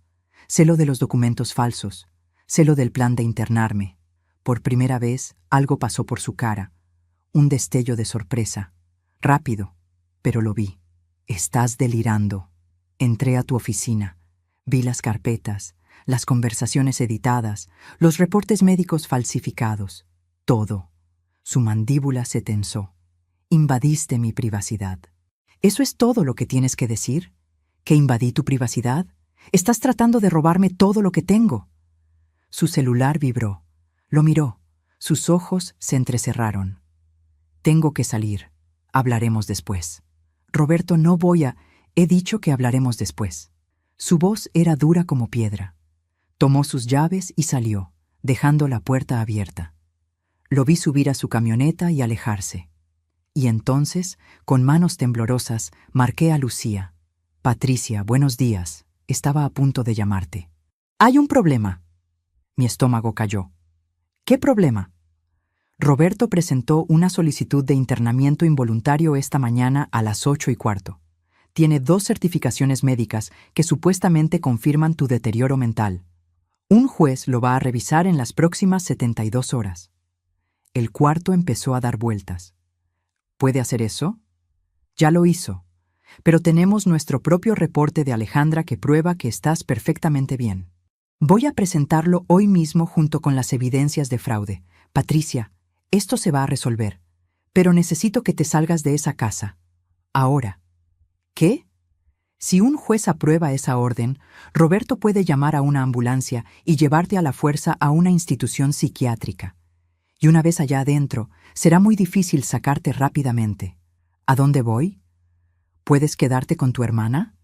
Sé lo de los documentos falsos. Sé lo del plan de internarme. Por primera vez, algo pasó por su cara. Un destello de sorpresa. Rápido, pero lo vi. Estás delirando. Entré a tu oficina. Vi las carpetas, las conversaciones editadas, los reportes médicos falsificados. Todo. Su mandíbula se tensó. Invadiste mi privacidad. ¿Eso es todo lo que tienes que decir? ¿Que invadí tu privacidad? Estás tratando de robarme todo lo que tengo. Su celular vibró. Lo miró. Sus ojos se entrecerraron. Tengo que salir. Hablaremos después. Roberto, no voy a... He dicho que hablaremos después. Su voz era dura como piedra. Tomó sus llaves y salió, dejando la puerta abierta. Lo vi subir a su camioneta y alejarse. Y entonces, con manos temblorosas, marqué a Lucía. Patricia, buenos días. Estaba a punto de llamarte. Hay un problema. Mi estómago cayó. ¿Qué problema? Roberto presentó una solicitud de internamiento involuntario esta mañana a las 8:15. Tiene 2 certificaciones médicas que supuestamente confirman tu deterioro mental. Un juez lo va a revisar en las próximas 72 horas. El cuarto empezó a dar vueltas. ¿Puede hacer eso? Ya lo hizo. Pero tenemos nuestro propio reporte de Alejandra que prueba que estás perfectamente bien. Voy a presentarlo hoy mismo junto con las evidencias de fraude. Patricia, esto se va a resolver. Pero necesito que te salgas de esa casa. Ahora. ¿Qué? Si un juez aprueba esa orden, Roberto puede llamar a una ambulancia y llevarte a la fuerza a una institución psiquiátrica. Y una vez allá adentro, será muy difícil sacarte rápidamente. ¿A dónde voy? ¿Puedes quedarte con tu hermana?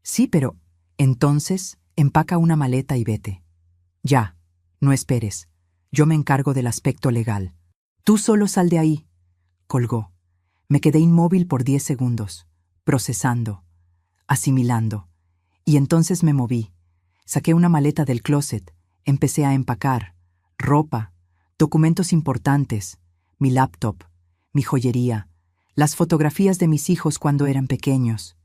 Sí, pero... Entonces, empaca una maleta y vete. Ya, no esperes. Yo me encargo del aspecto legal. Tú solo sal de ahí. Colgó. Me quedé inmóvil por 10 segundos, procesando, asimilando. Y entonces me moví. Saqué una maleta del closet, empecé a empacar. Ropa, documentos importantes, mi laptop, mi joyería, las fotografías de mis hijos cuando eran pequeños.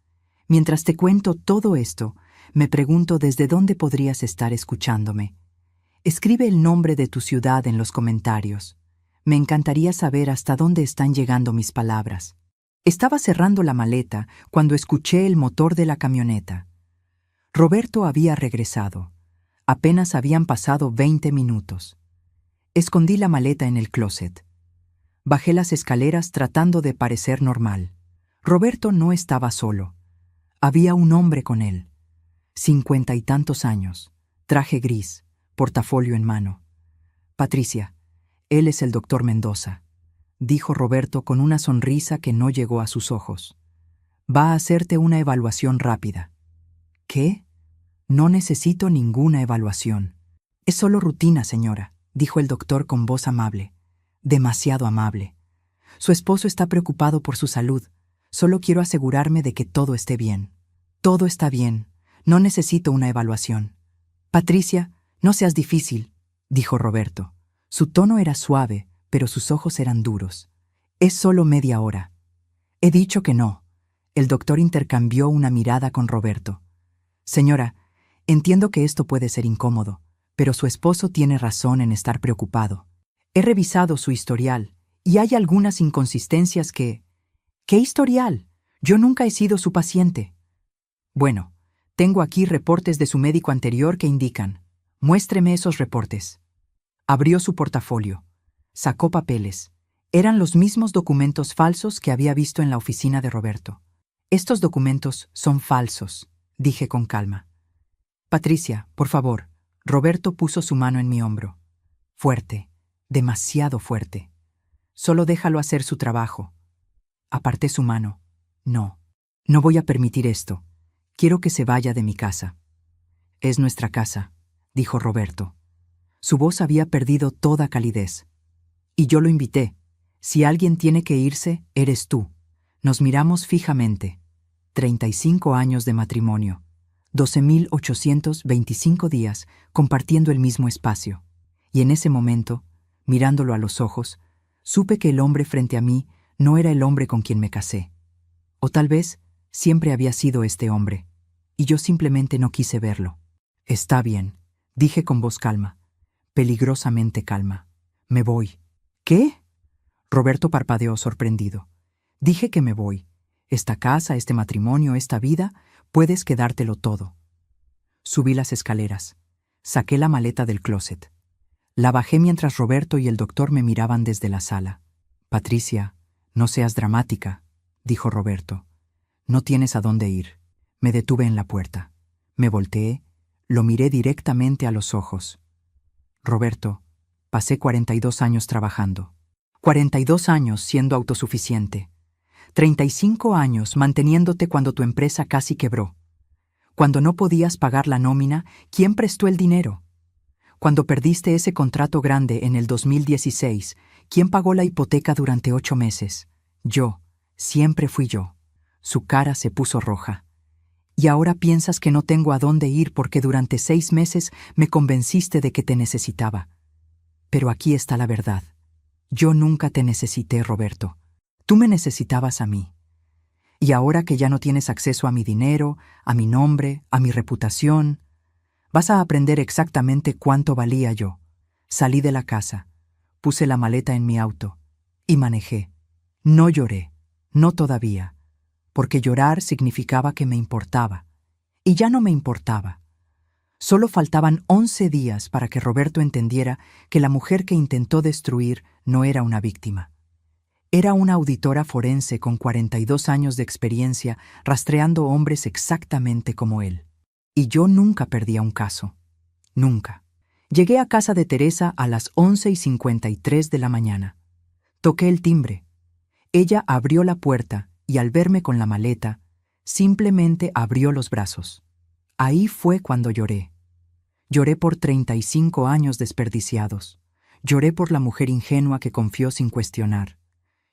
Mientras te cuento todo esto, me pregunto desde dónde podrías estar escuchándome. Escribe el nombre de tu ciudad en los comentarios. Me encantaría saber hasta dónde están llegando mis palabras. Estaba cerrando la maleta cuando escuché el motor de la camioneta. Roberto había regresado. Apenas habían pasado 20 minutos. Escondí la maleta en el closet. Bajé las escaleras tratando de parecer normal. Roberto no estaba solo. Había un hombre con él. 50 y tantos años, traje gris, portafolio en mano. Patricia, él es el doctor Mendoza, dijo Roberto con una sonrisa que no llegó a sus ojos. Va a hacerte una evaluación rápida. ¿Qué? No necesito ninguna evaluación. Es solo rutina, señora, dijo el doctor con voz amable. Demasiado amable. Su esposo está preocupado por su salud. Solo quiero asegurarme de que todo esté bien. Todo está bien. No necesito una evaluación. Patricia, no seas difícil, dijo Roberto. Su tono era suave, pero sus ojos eran duros. Es solo media hora. He dicho que no. El doctor intercambió una mirada con Roberto. Señora, entiendo que esto puede ser incómodo, pero su esposo tiene razón en estar preocupado. He revisado su historial, y hay algunas inconsistencias que... ¿Qué historial? Yo nunca he sido su paciente. Bueno, tengo aquí reportes de su médico anterior que indican. Muéstreme esos reportes. Abrió su portafolio. Sacó papeles. Eran los mismos documentos falsos que había visto en la oficina de Roberto. Estos documentos son falsos, dije con calma. Patricia, por favor. Roberto puso su mano en mi hombro. Fuerte, demasiado fuerte. Solo déjalo hacer su trabajo. Aparté su mano. No, no voy a permitir esto. Quiero que se vaya de mi casa. Es nuestra casa, dijo Roberto. Su voz había perdido toda calidez. Y yo lo invité. Si alguien tiene que irse, eres tú. Nos miramos fijamente. 35 años de matrimonio. 12.825 días compartiendo el mismo espacio. Y en ese momento, mirándolo a los ojos, supe que el hombre frente a mí no era el hombre con quien me casé. O tal vez siempre había sido este hombre, y yo simplemente no quise verlo. Está bien, dije con voz calma, peligrosamente calma. Me voy. ¿Qué? Roberto parpadeó sorprendido. Dije que me voy. Esta casa, este matrimonio, esta vida, puedes quedártelo todo. Subí las escaleras. Saqué la maleta del closet. La bajé mientras Roberto y el doctor me miraban desde la sala. Patricia, no seas dramática, dijo Roberto. No tienes a dónde ir. Me detuve en la puerta. Me volteé, lo miré directamente a los ojos. Roberto, pasé 42 años trabajando. 42 años siendo autosuficiente. 35 años manteniéndote cuando tu empresa casi quebró. Cuando no podías pagar la nómina, ¿quién prestó el dinero? Cuando perdiste ese contrato grande en el 2016, ¿quién pagó la hipoteca durante 8 meses? Yo, siempre fui yo. Su cara se puso roja. Y ahora piensas que no tengo a dónde ir porque durante 6 meses me convenciste de que te necesitaba. Pero aquí está la verdad. Yo nunca te necesité, Roberto. Tú me necesitabas a mí. Y ahora que ya no tienes acceso a mi dinero, a mi nombre, a mi reputación, vas a aprender exactamente cuánto valía yo. Salí de la casa, puse la maleta en mi auto y manejé. No lloré, no todavía, porque llorar significaba que me importaba. Y ya no me importaba. Solo faltaban 11 días para que Roberto entendiera que la mujer que intentó destruir no era una víctima. Era una auditora forense con 42 años de experiencia rastreando hombres exactamente como él. Y yo nunca perdía un caso. Nunca. Llegué a casa de Teresa a las 11:53 de la mañana. Toqué el timbre. Ella abrió la puerta y al verme con la maleta, simplemente abrió los brazos. Ahí fue cuando lloré. Lloré por 35 años desperdiciados. Lloré por la mujer ingenua que confió sin cuestionar.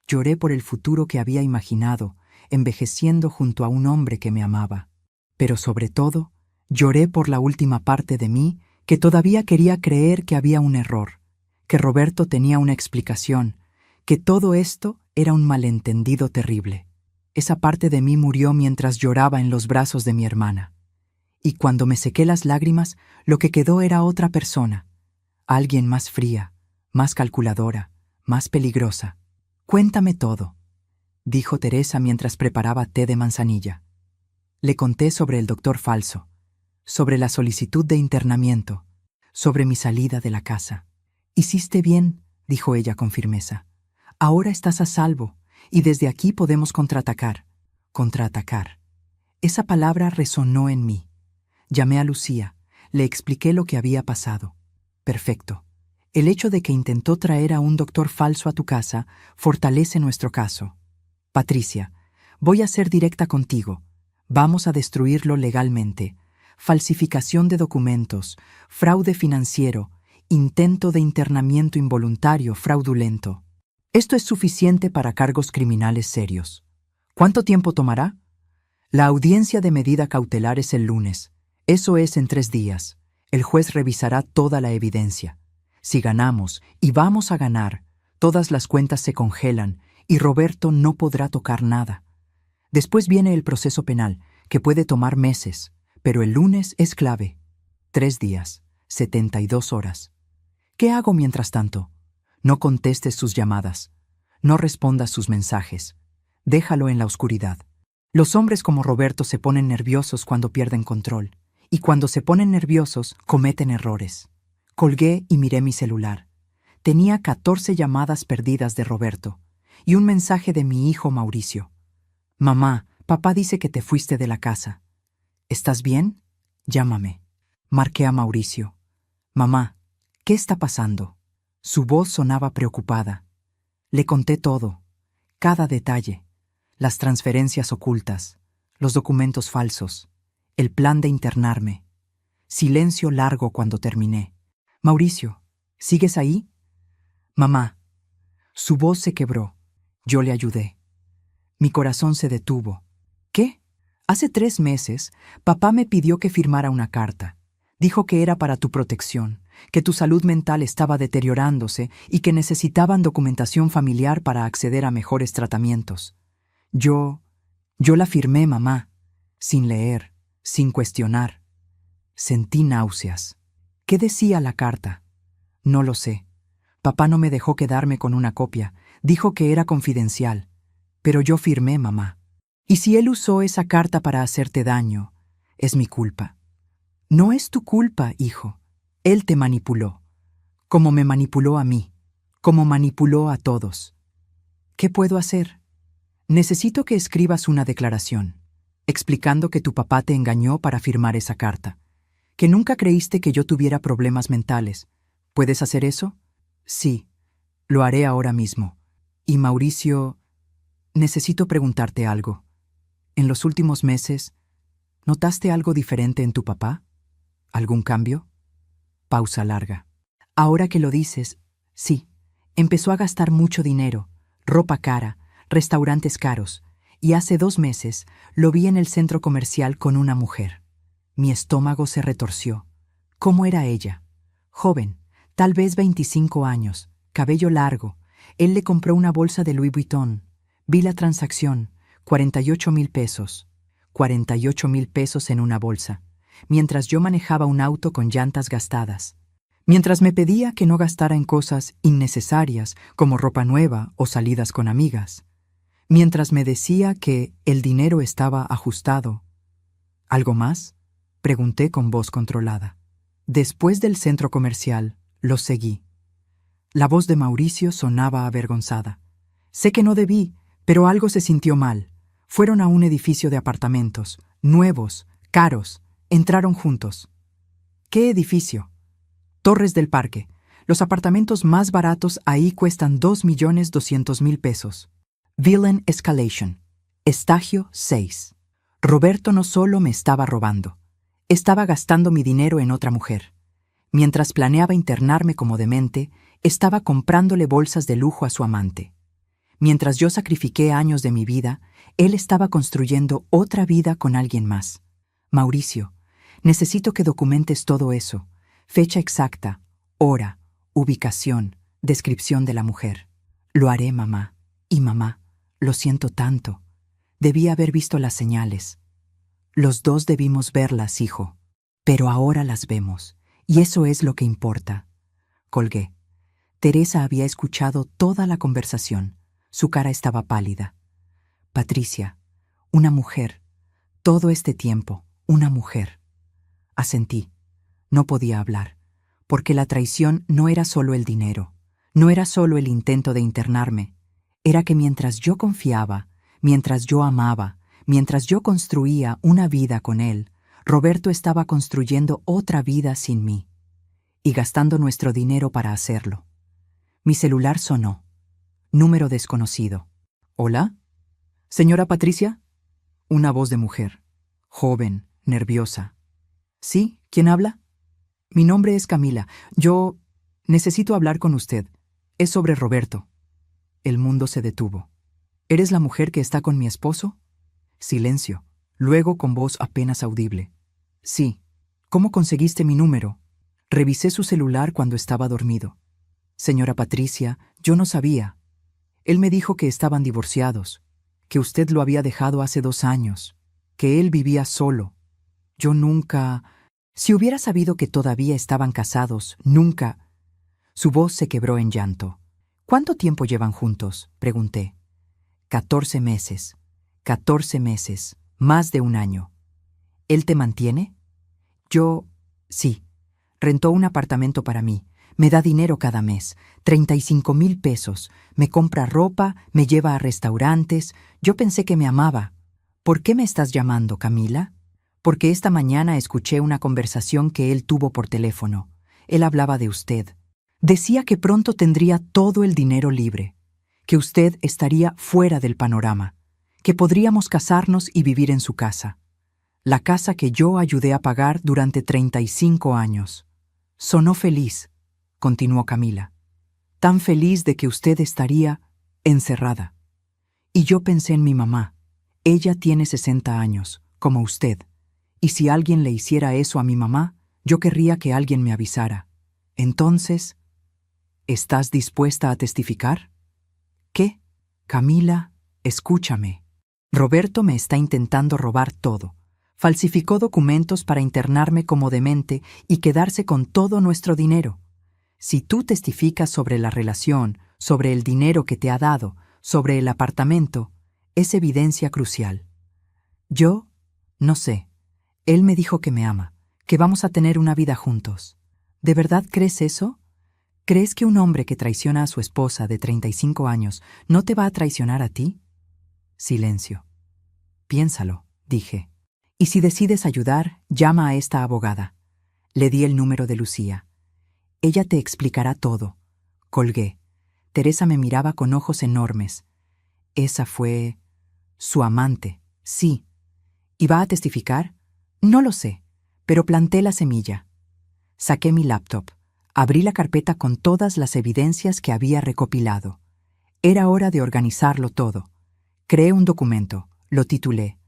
Lloré por el futuro que había imaginado, envejeciendo junto a un hombre que me amaba. Pero sobre todo, lloré por la última parte de mí que todavía quería creer que había un error, que Roberto tenía una explicación, que todo esto era un malentendido terrible. Esa parte de mí murió mientras lloraba en los brazos de mi hermana. Y cuando me sequé las lágrimas, lo que quedó era otra persona, alguien más fría, más calculadora, más peligrosa. Cuéntame todo, dijo Teresa mientras preparaba té de manzanilla. Le conté sobre el doctor falso, sobre la solicitud de internamiento, sobre mi salida de la casa. Hiciste bien, dijo ella con firmeza. Ahora estás a salvo, y desde aquí podemos contraatacar. Contraatacar. Esa palabra resonó en mí. Llamé a Lucía, le expliqué lo que había pasado. Perfecto. El hecho de que intentó traer a un doctor falso a tu casa fortalece nuestro caso. Patricia, voy a ser directa contigo. Vamos a destruirlo legalmente. Falsificación de documentos, fraude financiero, intento de internamiento involuntario fraudulento. Esto es suficiente para cargos criminales serios. ¿Cuánto tiempo tomará? La audiencia de medida cautelar es el lunes. Eso es en 3 días. El juez revisará toda la evidencia. Si ganamos, y vamos a ganar, todas las cuentas se congelan y Roberto no podrá tocar nada. Después viene el proceso penal, que puede tomar meses, pero el lunes es clave. 3 días, 72 horas. ¿Qué hago mientras tanto? No contestes sus llamadas. No respondas sus mensajes. Déjalo en la oscuridad. Los hombres como Roberto se ponen nerviosos cuando pierden control, y cuando se ponen nerviosos cometen errores. Colgué y miré mi celular. Tenía 14 llamadas perdidas de Roberto y un mensaje de mi hijo Mauricio. Mamá, papá dice que te fuiste de la casa. ¿Estás bien? Llámame. Marqué a Mauricio. Mamá, ¿qué está pasando? Su voz sonaba preocupada. Le conté todo, cada detalle, las transferencias ocultas, los documentos falsos, El plan de internarme. Silencio largo cuando terminé. Mauricio, ¿sigues ahí? Mamá. Su voz se quebró. Yo le ayudé. Mi corazón se detuvo. ¿Qué? Hace 3 meses, papá me pidió que firmara una carta. Dijo que era para tu protección, que tu salud mental estaba deteriorándose y que necesitaban documentación familiar para acceder a mejores tratamientos. Yo la firmé, mamá, sin leer, sin cuestionar. Sentí náuseas. ¿Qué decía la carta? No lo sé. Papá no me dejó quedarme con una copia. Dijo que era confidencial. Pero yo firmé, mamá. Y si él usó esa carta para hacerte daño, es mi culpa. No es tu culpa, hijo. Él te manipuló. Como me manipuló a mí. Como manipuló a todos. ¿Qué puedo hacer? Necesito que escribas una declaración, explicando que tu papá te engañó para firmar esa carta, que nunca creíste que yo tuviera problemas mentales. ¿Puedes hacer eso? Sí, lo haré ahora mismo. Y Mauricio, necesito preguntarte algo. En los últimos meses, ¿notaste algo diferente en tu papá? ¿Algún cambio? Pausa larga. Ahora que lo dices, sí, empezó a gastar mucho dinero, ropa cara, restaurantes caros, y hace 2 meses lo vi en el centro comercial con una mujer. Mi estómago se retorció. ¿Cómo era ella? Joven, tal vez 25 años, cabello largo. Él le compró una bolsa de Louis Vuitton. Vi la transacción, 48,000 pesos. 48,000 pesos en una bolsa, mientras yo manejaba un auto con llantas gastadas. Mientras me pedía que no gastara en cosas innecesarias como ropa nueva o salidas con amigas. Mientras me decía que el dinero estaba ajustado. ¿Algo más? Pregunté con voz controlada. Después del centro comercial, lo seguí. La voz de Mauricio sonaba avergonzada. Sé que no debí, pero algo se sintió mal. Fueron a un edificio de apartamentos, nuevos, caros. Entraron juntos. ¿Qué edificio? Torres del Parque. Los apartamentos más baratos ahí cuestan 2,200,000 pesos. Villain Escalation. Estagio 6. Roberto no solo me estaba robando, estaba gastando mi dinero en otra mujer. Mientras planeaba internarme como demente, estaba comprándole bolsas de lujo a su amante. Mientras yo sacrifiqué años de mi vida, él estaba construyendo otra vida con alguien más. Mauricio, necesito que documentes todo eso. Fecha exacta, hora, ubicación, descripción de la mujer. Lo haré, mamá. Y mamá, lo siento tanto. Debí haber visto las señales. Los dos debimos verlas, hijo. Pero ahora las vemos, y eso es lo que importa. Colgué. Teresa había escuchado toda la conversación. Su cara estaba pálida. Patricia, una mujer. Todo este tiempo, una mujer. Asentí. No podía hablar, porque la traición no era solo el dinero, no era solo el intento de internarme. Era que mientras yo confiaba, mientras yo amaba, mientras yo construía una vida con él, Roberto estaba construyendo otra vida sin mí, y gastando nuestro dinero para hacerlo. Mi celular sonó. Número desconocido. ¿Hola? ¿Señora Patricia? Una voz de mujer, joven, nerviosa. ¿Sí? ¿Quién habla? Mi nombre es Camila. Yo necesito hablar con usted. Es sobre Roberto. El mundo se detuvo. ¿Eres la mujer que está con mi esposo? Silencio. Luego con voz apenas audible. Sí. ¿Cómo conseguiste mi número? Revisé su celular cuando estaba dormido. Señora Patricia, yo no sabía. Él me dijo que estaban divorciados, que usted lo había dejado hace 2 años, que él vivía solo. Yo nunca... Si hubiera sabido que todavía estaban casados, nunca... Su voz se quebró en llanto. ¿Cuánto tiempo llevan juntos?, pregunté. 14 meses. 14 meses. Más de 1 año. ¿Él te mantiene? Yo... Sí. Rentó un apartamento para mí. Me da dinero cada mes. 35,000 pesos. Me compra ropa, me lleva a restaurantes. Yo pensé que me amaba. ¿Por qué me estás llamando, Camila? Porque esta mañana escuché una conversación que él tuvo por teléfono. Él hablaba de usted. Decía que pronto tendría todo el dinero libre, que usted estaría fuera del panorama, que podríamos casarnos y vivir en su casa. La casa que yo ayudé a pagar durante 35 años. Sonó feliz, continuó Camila. Tan feliz de que usted estaría encerrada. Y yo pensé en mi mamá. Ella tiene 60 años, como usted. Y si alguien le hiciera eso a mi mamá, yo querría que alguien me avisara. Entonces, ¿estás dispuesta a testificar? ¿Qué? Camila, escúchame. Roberto me está intentando robar todo. Falsificó documentos para internarme como demente y quedarse con todo nuestro dinero. Si tú testificas sobre la relación, sobre el dinero que te ha dado, sobre el apartamento, es evidencia crucial. Yo, no sé. Él me dijo que me ama, que vamos a tener una vida juntos. ¿De verdad crees eso? ¿Crees que un hombre que traiciona a su esposa de 35 años no te va a traicionar a ti? Silencio. Piénsalo, dije. Y si decides ayudar, llama a esta abogada. Le di el número de Lucía. Ella te explicará todo. Colgué. Teresa me miraba con ojos enormes. Esa fue su amante, sí. ¿Y va a testificar? No lo sé, pero planté la semilla. Saqué mi laptop. Abrí la carpeta con todas las evidencias que había recopilado. Era hora de organizarlo todo. Creé un documento. Lo titulé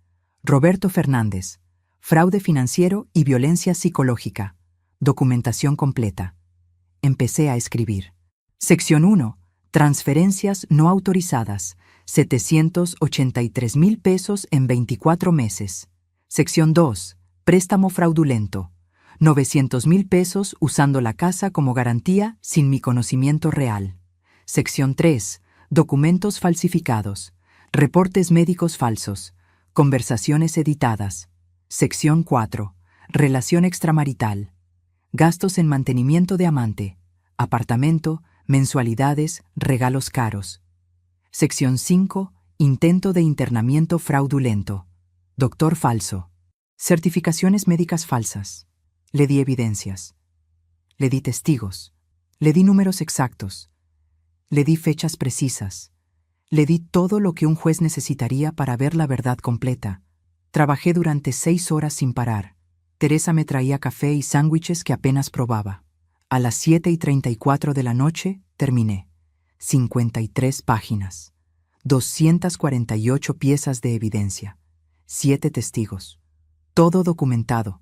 Roberto Fernández, fraude financiero y violencia psicológica. Documentación completa. Empecé a escribir. Sección 1. Transferencias no autorizadas. 783,000 pesos en 24 meses. Sección 2. Préstamo fraudulento. 900,000 pesos usando la casa como garantía sin mi conocimiento real. Sección 3. Documentos falsificados. Reportes médicos falsos. Conversaciones editadas. Sección 4. Relación extramarital. Gastos en mantenimiento de amante. Apartamento, mensualidades, regalos caros. Sección 5. Intento de internamiento fraudulento. Doctor falso. Certificaciones médicas falsas. Le di evidencias. Le di testigos. Le di números exactos. Le di fechas precisas. Le di todo lo que un juez necesitaría para ver la verdad completa. Trabajé durante 6 horas sin parar. Teresa me traía café y sándwiches que apenas probaba. A las 7:34 de la noche terminé. 53 páginas. 248 piezas de evidencia. 7 testigos. Todo documentado,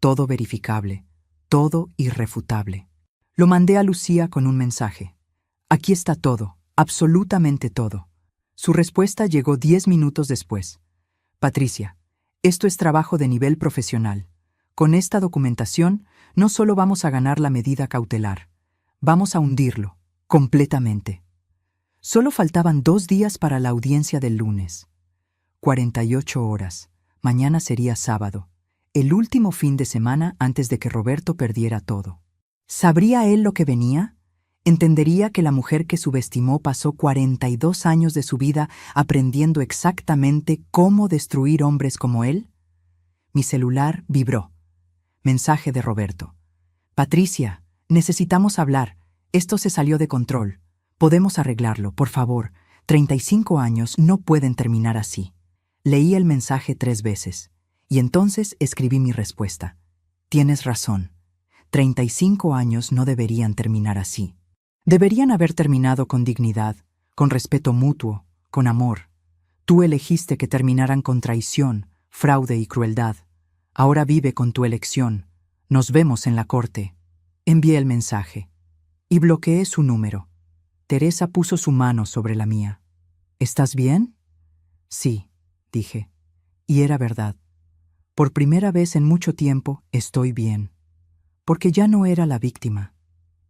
todo verificable, todo irrefutable. Lo mandé a Lucía con un mensaje. Aquí está todo, absolutamente todo. Su respuesta llegó 10 minutos después. Patricia, esto es trabajo de nivel profesional. Con esta documentación, no solo vamos a ganar la medida cautelar, vamos a hundirlo, completamente. Solo faltaban 2 días para la audiencia del lunes. 48 horas. Mañana sería sábado, el último fin de semana antes de que Roberto perdiera todo. ¿Sabría él lo que venía? ¿Entendería que la mujer que subestimó pasó 42 años de su vida aprendiendo exactamente cómo destruir hombres como él? Mi celular vibró. Mensaje de Roberto. Patricia, necesitamos hablar. Esto se salió de control. Podemos arreglarlo, por favor. 35 años no pueden terminar así. Leí el mensaje 3 veces, y entonces escribí mi respuesta. Tienes razón. 35 años no deberían terminar así. Deberían haber terminado con dignidad, con respeto mutuo, con amor. Tú elegiste que terminaran con traición, fraude y crueldad. Ahora vive con tu elección. Nos vemos en la corte. Envié el mensaje. Y bloqueé su número. Teresa puso su mano sobre la mía. ¿Estás bien? Sí, dije. Y era verdad. Por primera vez en mucho tiempo estoy bien. Porque ya no era la víctima.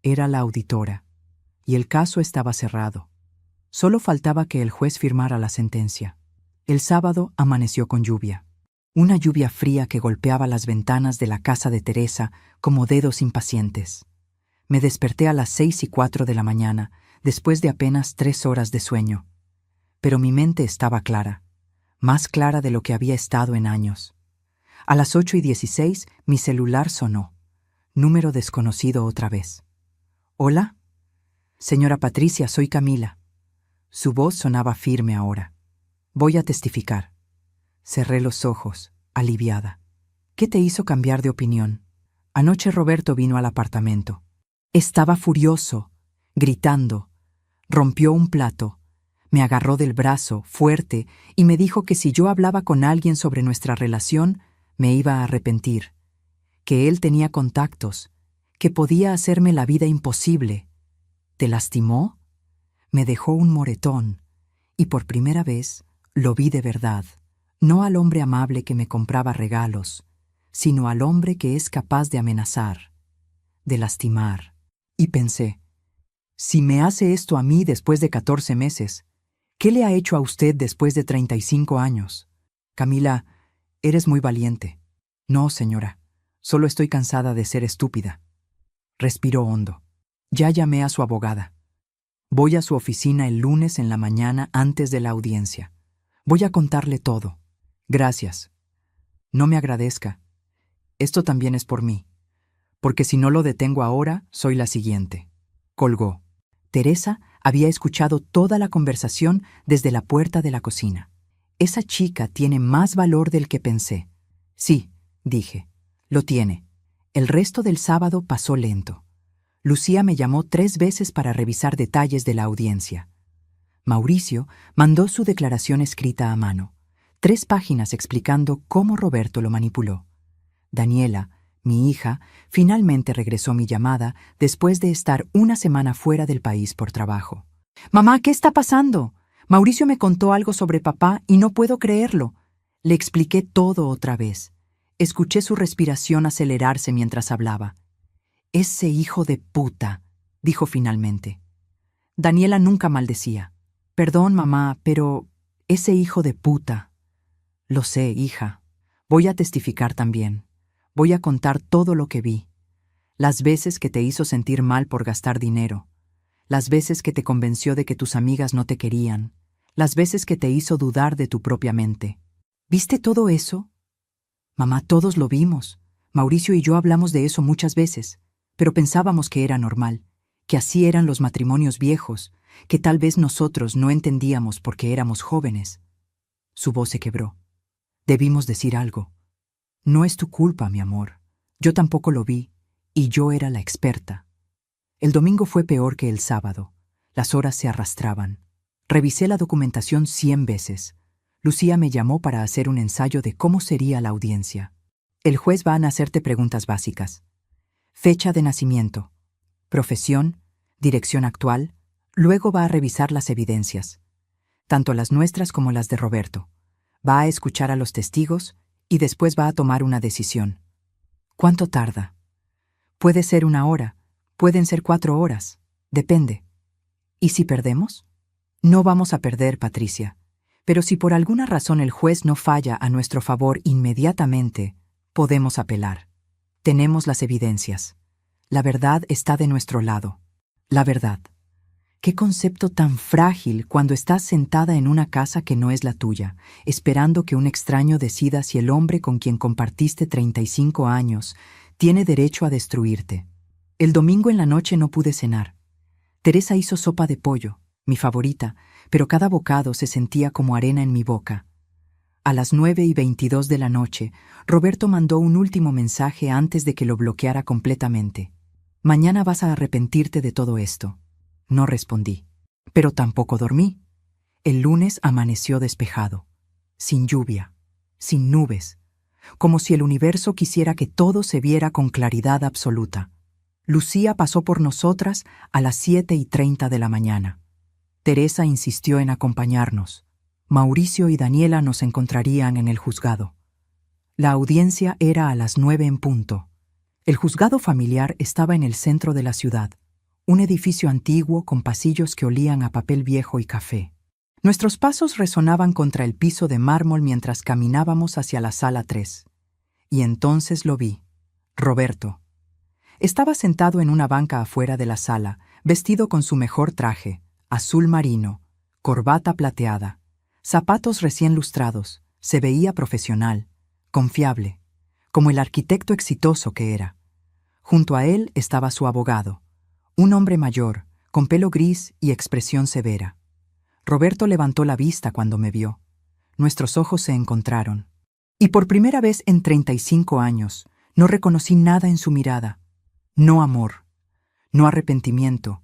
Era la auditora. Y el caso estaba cerrado. Solo faltaba que el juez firmara la sentencia. El sábado amaneció con lluvia. Una lluvia fría que golpeaba las ventanas de la casa de Teresa como dedos impacientes. Me desperté a las 6:04 de la mañana, después de apenas 3 horas de sueño. Pero mi mente estaba clara, más clara de lo que había estado en años. A las 8:16 mi celular sonó. Número desconocido otra vez. ¿Hola? Señora Patricia, soy Camila. Su voz sonaba firme ahora. Voy a testificar. Cerré los ojos, aliviada. ¿Qué te hizo cambiar de opinión? Anoche Roberto vino al apartamento. Estaba furioso, gritando. Rompió un plato. Me agarró del brazo, fuerte, y me dijo que si yo hablaba con alguien sobre nuestra relación, me iba a arrepentir. Que él tenía contactos, que podía hacerme la vida imposible. ¿Te lastimó? Me dejó un moretón, y por primera vez lo vi de verdad, no al hombre amable que me compraba regalos, sino al hombre que es capaz de amenazar, de lastimar. Y pensé, si me hace esto a mí después de 14 meses, ¿qué le ha hecho a usted después de 35 años? Camila, eres muy valiente. No, señora, solo estoy cansada de ser estúpida. Respiró hondo. Ya llamé a su abogada. Voy a su oficina el lunes en la mañana antes de la audiencia. Voy a contarle todo. Gracias. No me agradezca. Esto también es por mí. Porque si no lo detengo ahora, soy la siguiente. Colgó. Teresa había escuchado toda la conversación desde la puerta de la cocina. Esa chica tiene más valor del que pensé. Sí, dije, lo tiene. El resto del sábado pasó lento. Lucía me llamó 3 veces para revisar detalles de la audiencia. Mauricio mandó su declaración escrita a mano, 3 páginas explicando cómo Roberto lo manipuló. Daniela, mi hija, finalmente regresó mi llamada después de estar una semana fuera del país por trabajo. «Mamá, ¿qué está pasando? Mauricio me contó algo sobre papá y no puedo creerlo». Le expliqué todo otra vez. Escuché su respiración acelerarse mientras hablaba. «Ese hijo de puta», dijo finalmente. Daniela nunca maldecía. «Perdón, mamá, pero ese hijo de puta». «Lo sé, hija. Voy a testificar también. Voy a contar todo lo que vi. Las veces que te hizo sentir mal por gastar dinero. Las veces que te convenció de que tus amigas no te querían. Las veces que te hizo dudar de tu propia mente. ¿Viste todo eso?» «Mamá, todos lo vimos. Mauricio y yo hablamos de eso muchas veces. Pero pensábamos que era normal, que así eran los matrimonios viejos, que tal vez nosotros no entendíamos porque éramos jóvenes». Su voz se quebró. «Debimos decir algo. No es tu culpa, mi amor. Yo tampoco lo vi, y yo era la experta». El domingo fue peor que el sábado. Las horas se arrastraban. Revisé la documentación 100 veces. Lucía me llamó para hacer un ensayo de cómo sería la audiencia. «El juez va a hacerte preguntas básicas. Fecha de nacimiento, profesión, dirección actual, luego va a revisar las evidencias, tanto las nuestras como las de Roberto. Va a escuchar a los testigos y después va a tomar una decisión». «¿Cuánto tarda?» «Puede ser 1 hora, pueden ser 4 horas, depende». «¿Y si perdemos?» «No vamos a perder, Patricia, pero si por alguna razón el juez no falla a nuestro favor inmediatamente, podemos apelar. Tenemos las evidencias. La verdad está de nuestro lado. La verdad. Qué concepto tan frágil cuando estás sentada en una casa que no es la tuya, esperando que un extraño decida si el hombre con quien compartiste 35 años tiene derecho a destruirte. El domingo en la noche no pude cenar. Teresa hizo sopa de pollo, mi favorita, pero cada bocado se sentía como arena en mi boca. A las 9:22 de la noche, Roberto mandó un último mensaje antes de que lo bloqueara completamente. «Mañana vas a arrepentirte de todo esto». No respondí. Pero tampoco dormí. El lunes amaneció despejado, sin lluvia, sin nubes, como si el universo quisiera que todo se viera con claridad absoluta. Lucía pasó por nosotras a las 7:30 de la mañana. Teresa insistió en acompañarnos. Mauricio y Daniela nos encontrarían en el juzgado. La audiencia era a las 9 en punto. El juzgado familiar estaba en el centro de la ciudad, un edificio antiguo con pasillos que olían a papel viejo y café. Nuestros pasos resonaban contra el piso de mármol mientras caminábamos hacia la sala 3. Y entonces lo vi. Roberto. Estaba sentado en una banca afuera de la sala, vestido con su mejor traje, azul marino, corbata plateada, zapatos recién lustrados. Se veía profesional, confiable, como el arquitecto exitoso que era. Junto a él estaba su abogado, un hombre mayor, con pelo gris y expresión severa. Roberto levantó la vista cuando me vio. Nuestros ojos se encontraron. Y por primera vez en 35 años, no reconocí nada en su mirada. No amor, no arrepentimiento,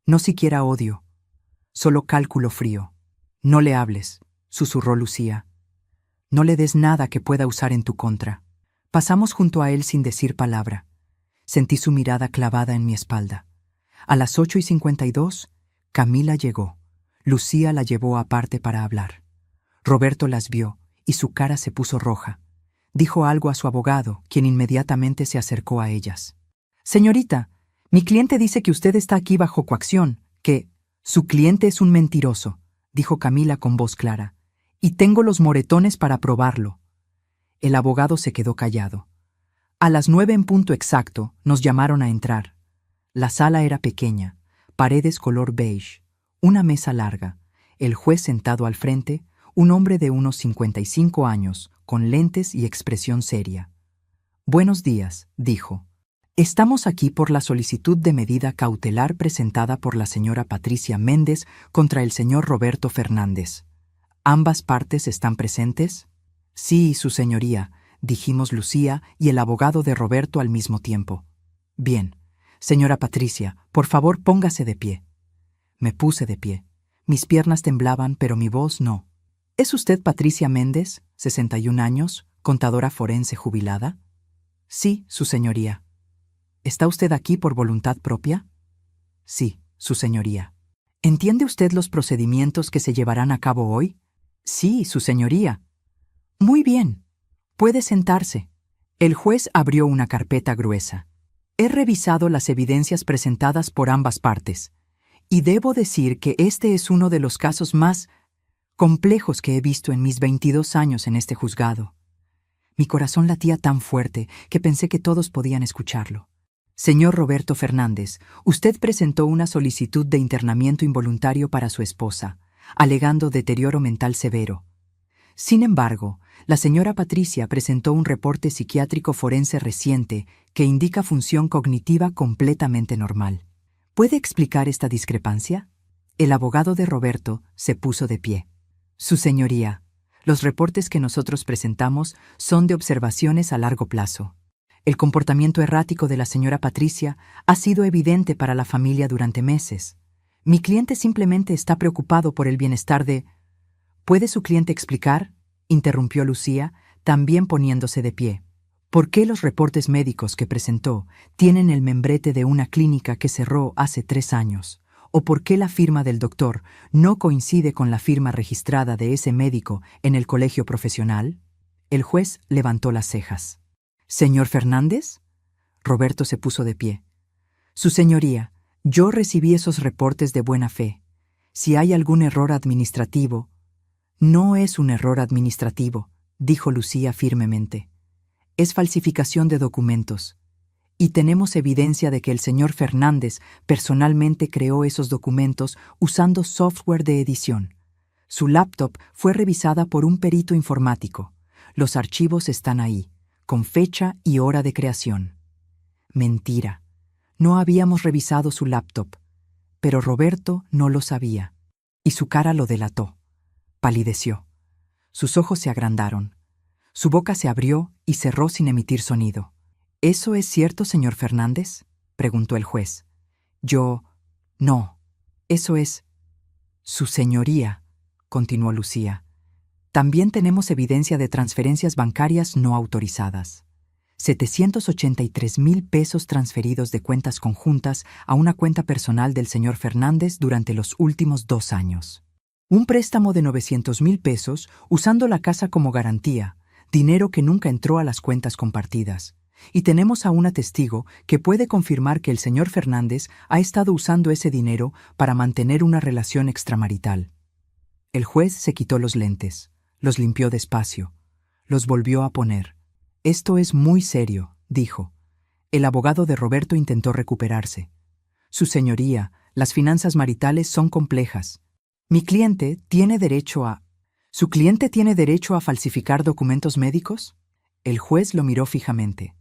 no siquiera odio, solo cálculo frío. No le hables, susurró Lucía. No le des nada que pueda usar en tu contra. Pasamos junto a él sin decir palabra. Sentí su mirada clavada en mi espalda. A las 8:52, Camila llegó. Lucía la llevó aparte para hablar. Roberto las vio y su cara se puso roja. Dijo algo a su abogado, quien inmediatamente se acercó a ellas. Señorita, mi cliente dice que usted está aquí bajo coacción, que su cliente es un mentiroso, dijo Camila con voz clara, y tengo los moretones para probarlo. El abogado se quedó callado. A las 9 en punto exacto nos llamaron a entrar. La sala era pequeña, paredes color beige, una mesa larga, el juez sentado al frente, un hombre de unos 55 años, con lentes y expresión seria. Buenos días, dijo. Estamos aquí por la solicitud de medida cautelar presentada por la señora Patricia Méndez contra el señor Roberto Fernández. ¿Ambas partes están presentes? Sí, su señoría, dijimos Lucía y el abogado de Roberto al mismo tiempo. Bien. Señora Patricia, por favor póngase de pie. Me puse de pie. Mis piernas temblaban, pero mi voz no. ¿Es usted Patricia Méndez, 61 años, contadora forense jubilada? Sí, su señoría. ¿Está usted aquí por voluntad propia? Sí, su señoría. ¿Entiende usted los procedimientos que se llevarán a cabo hoy? Sí, su señoría. Muy bien. Puede sentarse. El juez abrió una carpeta gruesa. He revisado las evidencias presentadas por ambas partes, y debo decir que este es uno de los casos más complejos que he visto en mis 22 años en este juzgado. Mi corazón latía tan fuerte que pensé que todos podían escucharlo. Señor Roberto Fernández, usted presentó una solicitud de internamiento involuntario para su esposa, alegando deterioro mental severo. Sin embargo, la señora Patricia presentó un reporte psiquiátrico forense reciente que indica función cognitiva completamente normal. ¿Puede explicar esta discrepancia? El abogado de Roberto se puso de pie. Su señoría, los reportes que nosotros presentamos son de observaciones a largo plazo. El comportamiento errático de la señora Patricia ha sido evidente para la familia durante meses. Mi cliente simplemente está preocupado por el bienestar de... ¿Puede su cliente explicar?, interrumpió Lucía, también poniéndose de pie. ¿Por qué los reportes médicos que presentó tienen el membrete de una clínica que cerró hace 3 años? ¿O por qué la firma del doctor no coincide con la firma registrada de ese médico en el colegio profesional? El juez levantó las cejas. ¿Señor Fernández? Roberto se puso de pie. Su señoría, yo recibí esos reportes de buena fe. Si hay algún error administrativo... No es un error administrativo, dijo Lucía firmemente. Es falsificación de documentos. Y tenemos evidencia de que el señor Fernández personalmente creó esos documentos usando software de edición. Su laptop fue revisada por un perito informático. Los archivos están ahí, con fecha y hora de creación. Mentira. No habíamos revisado su laptop, pero Roberto no lo sabía, y su cara lo delató. Palideció. Sus ojos se agrandaron. Su boca se abrió y cerró sin emitir sonido. ¿Eso es cierto, señor Fernández?, preguntó el juez. No. Eso es... Su señoría, continuó Lucía. También tenemos evidencia de transferencias bancarias no autorizadas. 783,000 pesos transferidos de cuentas conjuntas a una cuenta personal del señor Fernández durante los últimos 2 años. Un préstamo de 900,000 pesos usando la casa como garantía, dinero que nunca entró a las cuentas compartidas. Y tenemos a una testigo que puede confirmar que el señor Fernández ha estado usando ese dinero para mantener una relación extramarital. El juez se quitó los lentes, los limpió despacio, los volvió a poner. Esto es muy serio, dijo. El abogado de Roberto intentó recuperarse. Su señoría, las finanzas maritales son complejas. Mi cliente tiene derecho a... ¿Su cliente tiene derecho a falsificar documentos médicos? El juez lo miró fijamente.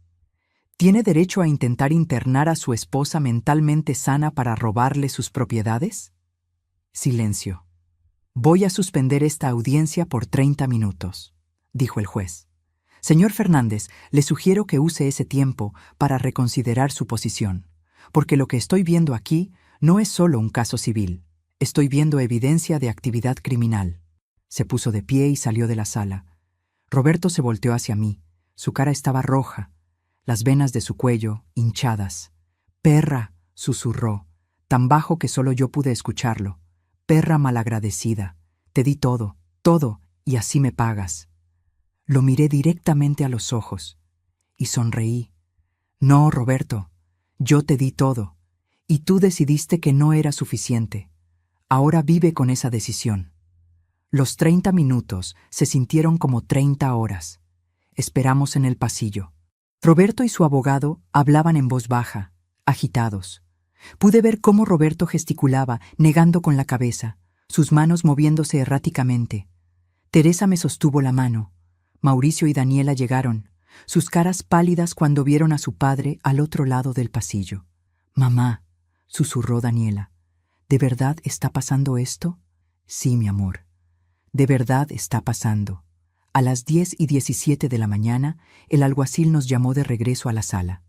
¿Tiene derecho a intentar internar a su esposa mentalmente sana para robarle sus propiedades? Silencio. Voy a suspender esta audiencia por 30 minutos, dijo el juez. Señor Fernández, le sugiero que use ese tiempo para reconsiderar su posición, porque lo que estoy viendo aquí no es solo un caso civil. Estoy viendo evidencia de actividad criminal. Se puso de pie y salió de la sala. Roberto se volteó hacia mí. Su cara estaba roja, las venas de su cuello hinchadas. «Perra», susurró, tan bajo que solo yo pude escucharlo. «Perra malagradecida. Te di todo, todo, y así me pagas». Lo miré directamente a los ojos y sonreí. «No, Roberto, yo te di todo, y tú decidiste que no era suficiente. Ahora vive con esa decisión». Los 30 minutos se sintieron como 30 horas. Esperamos en el pasillo. Roberto y su abogado hablaban en voz baja, agitados. Pude ver cómo Roberto gesticulaba, negando con la cabeza, sus manos moviéndose erráticamente. Teresa me sostuvo la mano. Mauricio y Daniela llegaron, sus caras pálidas cuando vieron a su padre al otro lado del pasillo. «Mamá», susurró Daniela, «¿de verdad está pasando esto?» «Sí, mi amor. De verdad está pasando». A las 10:17 de la mañana, el alguacil nos llamó de regreso a la sala.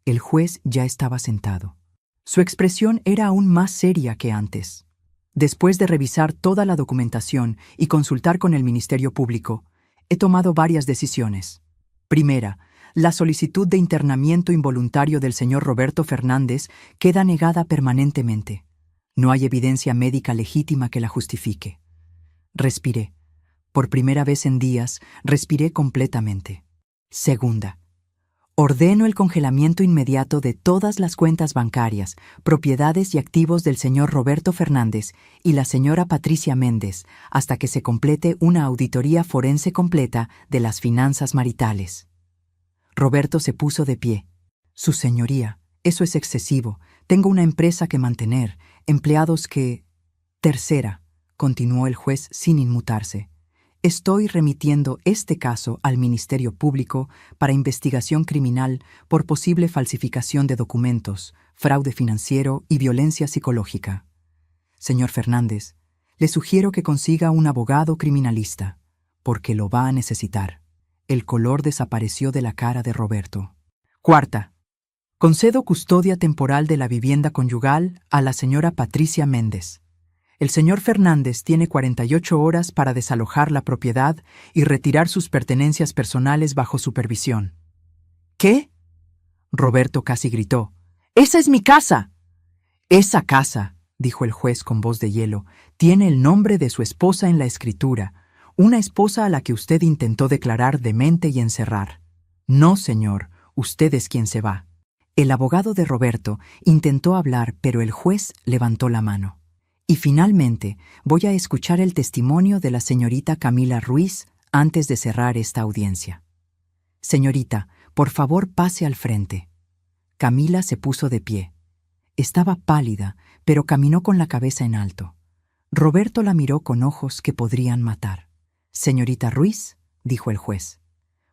El juez ya estaba sentado. Su expresión era aún más seria que antes. Después de revisar toda la documentación y consultar con el Ministerio Público, he tomado varias decisiones. Primera, la solicitud de internamiento involuntario del señor Roberto Fernández queda negada permanentemente. No hay evidencia médica legítima que la justifique. Respiré. Por primera vez en días, respiré completamente. Segunda, ordeno el congelamiento inmediato de todas las cuentas bancarias, propiedades y activos del señor Roberto Fernández y la señora Patricia Méndez hasta que se complete una auditoría forense completa de las finanzas maritales. Roberto se puso de pie. «Su señoría, eso es excesivo. Tengo una empresa que mantener, empleados que...» Tercera, continuó el juez sin inmutarse. «Estoy remitiendo este caso al Ministerio Público para investigación criminal por posible falsificación de documentos, fraude financiero y violencia psicológica. Señor Fernández, le sugiero que consiga un abogado criminalista, porque lo va a necesitar». El color desapareció de la cara de Roberto. Cuarta, concedo custodia temporal de la vivienda conyugal a la señora Patricia Méndez. El señor Fernández tiene 48 horas para desalojar la propiedad y retirar sus pertenencias personales bajo supervisión. ¿Qué? Roberto casi gritó. ¡Esa es mi casa! Esa casa, dijo el juez con voz de hielo, tiene el nombre de su esposa en la escritura, una esposa a la que usted intentó declarar demente y encerrar. No, señor, usted es quien se va. El abogado de Roberto intentó hablar, pero el juez levantó la mano. Y finalmente voy a escuchar el testimonio de la señorita Camila Ruiz antes de cerrar esta audiencia. Señorita, por favor pase al frente. Camila se puso de pie. Estaba pálida, pero caminó con la cabeza en alto. Roberto la miró con ojos que podrían matar. Señorita Ruiz, dijo el juez,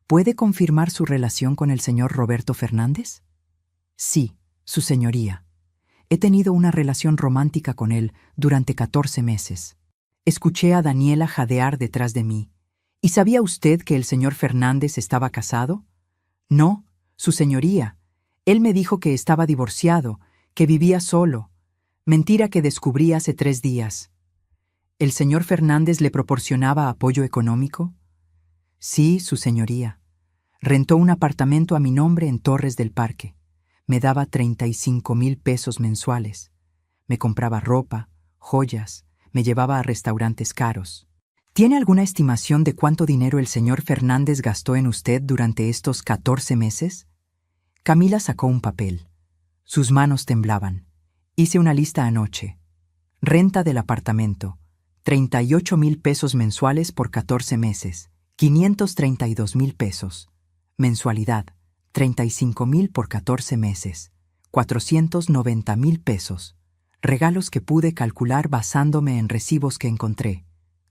¿puede confirmar su relación con el señor Roberto Fernández? Sí, su señoría. He tenido una relación romántica con él durante 14 meses. Escuché a Daniela jadear detrás de mí. ¿Y sabía usted que el señor Fernández estaba casado? No, su señoría. Él me dijo que estaba divorciado, que vivía solo. Mentira que descubrí hace 3 días. ¿El señor Fernández le proporcionaba apoyo económico? Sí, su señoría. Rentó un apartamento a mi nombre en Torres del Parque. Me daba 35,000 pesos mensuales. Me compraba ropa, joyas, me llevaba a restaurantes caros. ¿Tiene alguna estimación de cuánto dinero el señor Fernández gastó en usted durante estos 14 meses? Camila sacó un papel. Sus manos temblaban. Hice una lista anoche. Renta del apartamento, 38,000 pesos mensuales por 14 meses, 532,000 pesos. Mensualidad, 35,000 por 14 meses, 490,000 pesos. Regalos que pude calcular basándome en recibos que encontré,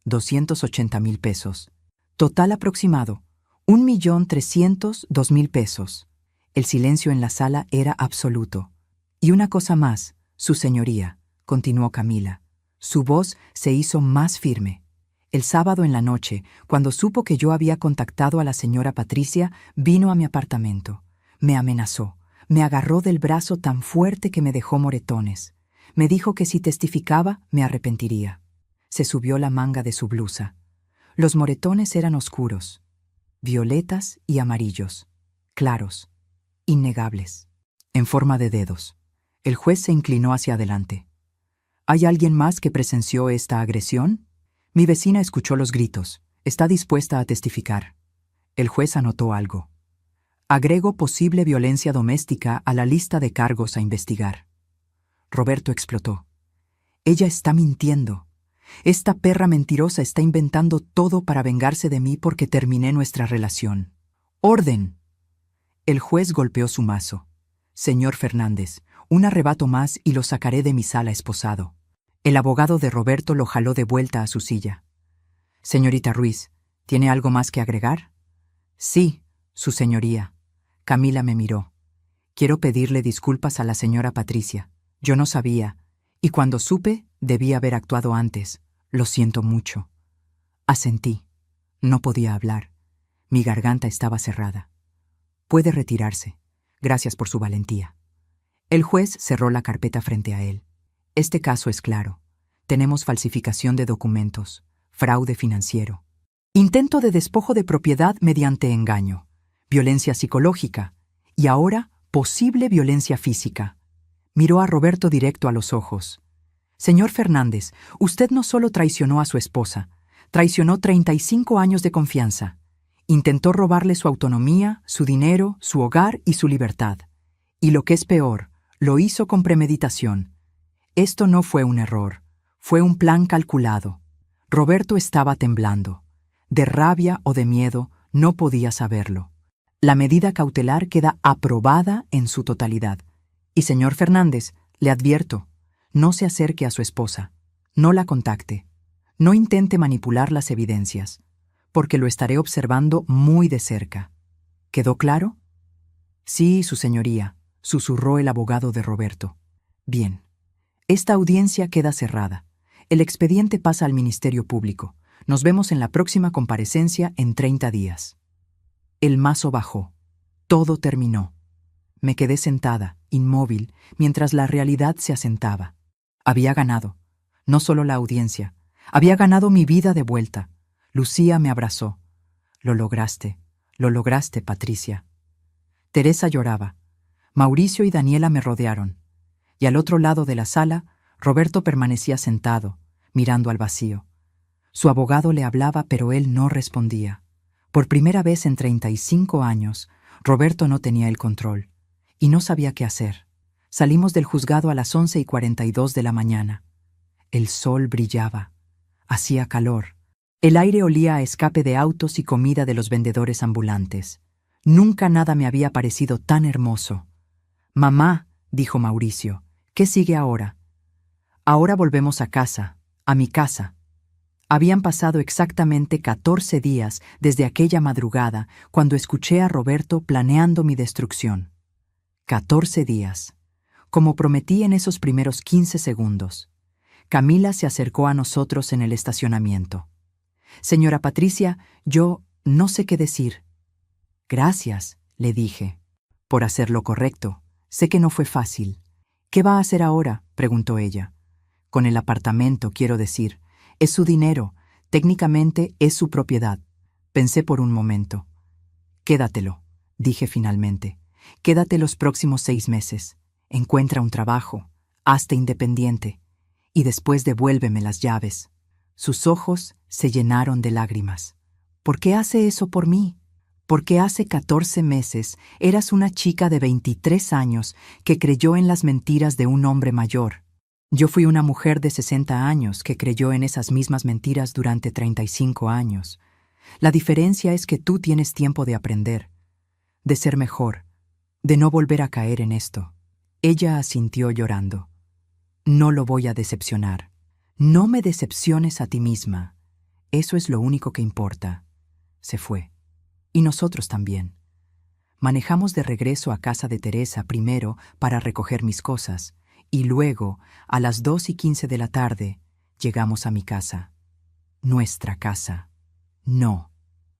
280,000 pesos. Total aproximado, 1,302,000 pesos. El silencio en la sala era absoluto. Y una cosa más, su señoría, continuó Camila. Su voz se hizo más firme. El sábado en la noche, cuando supo que yo había contactado a la señora Patricia, vino a mi apartamento. Me amenazó. Me agarró del brazo tan fuerte que me dejó moretones. Me dijo que si testificaba, me arrepentiría. Se subió la manga de su blusa. Los moretones eran oscuros, violetas y amarillos, claros, innegables, en forma de dedos. El juez se inclinó hacia adelante. ¿Hay alguien más que presenció esta agresión? Mi vecina escuchó los gritos. Está dispuesta a testificar. El juez anotó algo. Agrego posible violencia doméstica a la lista de cargos a investigar. Roberto explotó. Ella está mintiendo. Esta perra mentirosa está inventando todo para vengarse de mí porque terminé nuestra relación. ¡Orden! El juez golpeó su mazo. Señor Fernández, un arrebato más y lo sacaré de mi sala esposado. El abogado de Roberto lo jaló de vuelta a su silla. Señorita Ruiz, ¿tiene algo más que agregar? Sí, su señoría. Camila me miró. Quiero pedirle disculpas a la señora Patricia. Yo no sabía, y cuando supe, debí haber actuado antes. Lo siento mucho. Asentí. No podía hablar. Mi garganta estaba cerrada. Puede retirarse. Gracias por su valentía. El juez cerró la carpeta frente a él. Este caso es claro. Tenemos falsificación de documentos, fraude financiero, intento de despojo de propiedad mediante engaño, violencia psicológica y ahora posible violencia física. Miró a Roberto directo a los ojos. Señor Fernández, usted no solo traicionó a su esposa, traicionó 35 años de confianza. Intentó robarle su autonomía, su dinero, su hogar y su libertad. Y lo que es peor, lo hizo con premeditación. Esto no fue un error, fue un plan calculado. Roberto estaba temblando. De rabia o de miedo, no podía saberlo. La medida cautelar queda aprobada en su totalidad. Y señor Fernández, le advierto, no se acerque a su esposa, no la contacte, no intente manipular las evidencias, porque lo estaré observando muy de cerca. ¿Quedó claro? Sí, su señoría, susurró el abogado de Roberto. Bien. Esta audiencia queda cerrada. El expediente pasa al Ministerio Público. Nos vemos en la próxima comparecencia en 30 días. El mazo bajó. Todo terminó. Me quedé sentada, inmóvil, mientras la realidad se asentaba. Había ganado. No solo la audiencia. Había ganado mi vida de vuelta. Lucía me abrazó. Lo lograste, Patricia. Teresa lloraba. Mauricio y Daniela me rodearon. Y al otro lado de la sala, Roberto permanecía sentado, mirando al vacío. Su abogado le hablaba, pero él no respondía. Por primera vez en 35 años, Roberto no tenía el control, y no sabía qué hacer. Salimos del juzgado a las 11:42 de la mañana. El sol brillaba. Hacía calor. El aire olía a escape de autos y comida de los vendedores ambulantes. Nunca nada me había parecido tan hermoso. «Mamá», dijo Mauricio, «¿qué sigue ahora?» «Ahora volvemos a casa, a mi casa». Habían pasado exactamente 14 días desde aquella madrugada cuando escuché a Roberto planeando mi destrucción. 14 días. Como prometí en esos primeros 15 segundos. Camila se acercó a nosotros en el estacionamiento. «Señora Patricia, yo no sé qué decir». «Gracias», le dije, «por hacer lo correcto. Sé que no fue fácil». «¿Qué va a hacer ahora?», preguntó ella. «Con el apartamento, quiero decir. Es su dinero. Técnicamente es su propiedad». Pensé por un momento. «Quédatelo», dije finalmente. «Quédate los próximos 6 meses. Encuentra un trabajo. Hazte independiente. Y después devuélveme las llaves». Sus ojos se llenaron de lágrimas. «¿Por qué hace eso por mí? Porque hace 14 meses eras una chica de 23 años que creyó en las mentiras de un hombre mayor. Yo fui una mujer de 60 años que creyó en esas mismas mentiras durante 35 años. La diferencia es que tú tienes tiempo de aprender, de ser mejor, de no volver a caer en esto». Ella asintió llorando. «No lo voy a decepcionar. No me decepciones a ti misma. Eso es lo único que importa». Se fue. Y nosotros también. Manejamos de regreso a casa de Teresa primero para recoger mis cosas, y luego, a las 2:15 de la tarde, llegamos a mi casa. nuestra casa. No,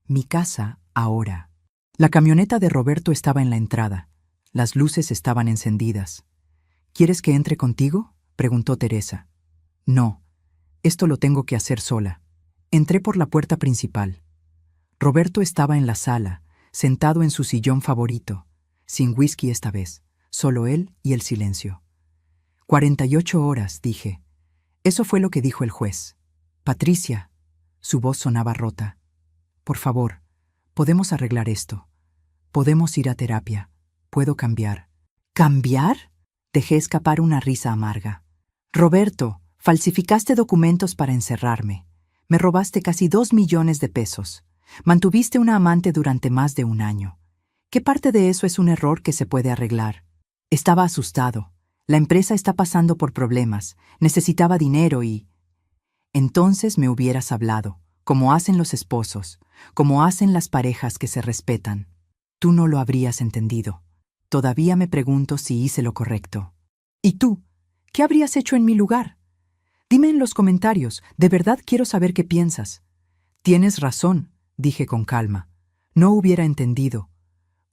mi casa ahora. La camioneta de Roberto estaba en la entrada. Las luces estaban encendidas. ¿Quieres que entre contigo?, preguntó Teresa. No, esto lo tengo que hacer sola. Entré por la puerta principal. Roberto estaba en la sala, sentado en su sillón favorito, sin whisky esta vez, solo él y el silencio. 48 horas, dije. Eso fue lo que dijo el juez. Patricia. Su voz sonaba rota. Por favor, podemos arreglar esto. Podemos ir a terapia. Puedo cambiar. ¿Cambiar? Dejé escapar una risa amarga. Roberto, falsificaste documentos para encerrarme. Me robaste casi 2 millones de pesos. Mantuviste una amante durante más de 1 año. ¿Qué parte de eso es un error que se puede arreglar? Estaba asustado. La empresa está pasando por problemas. Necesitaba dinero y... Entonces me hubieras hablado, como hacen los esposos, como hacen las parejas que se respetan. Tú no lo habrías entendido. Todavía me pregunto si hice lo correcto. ¿Y tú? ¿Qué habrías hecho en mi lugar? Dime en los comentarios, de verdad quiero saber qué piensas. Tienes razón, dije con calma. No hubiera entendido,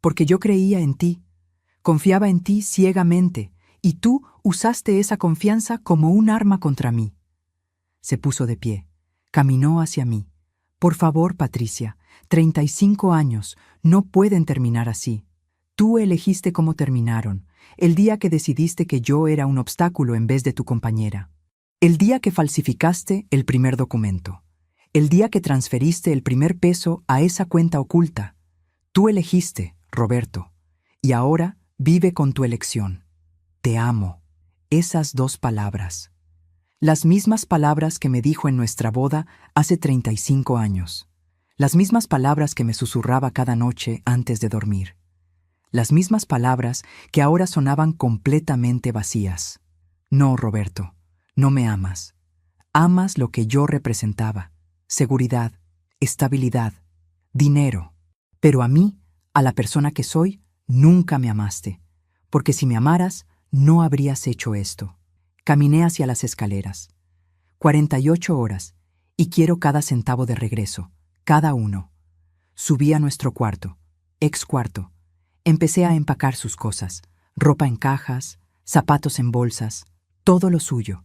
porque yo creía en ti. Confiaba en ti ciegamente, y tú usaste esa confianza como un arma contra mí. Se puso de pie, caminó hacia mí. Por favor, Patricia, 35 años, no pueden terminar así. Tú elegiste cómo terminaron, el día que decidiste que yo era un obstáculo en vez de tu compañera. El día que falsificaste el primer documento. El día que transferiste el primer peso a esa cuenta oculta. Tú elegiste, Roberto, y ahora vive con tu elección. Te amo. Esas 2 palabras. Las mismas palabras que me dijo en nuestra boda hace 35 años. Las mismas palabras que me susurraba cada noche antes de dormir. Las mismas palabras que ahora sonaban completamente vacías. No, Roberto, no me amas. Amas lo que yo representaba. Seguridad, estabilidad, dinero. Pero a mí, a la persona que soy, nunca me amaste. Porque si me amaras, no habrías hecho esto. Caminé hacia las escaleras. 48 horas, y quiero cada centavo de regreso, cada uno. Subí a nuestro cuarto, ex cuarto. Empecé a empacar sus cosas, ropa en cajas, zapatos en bolsas, todo lo suyo.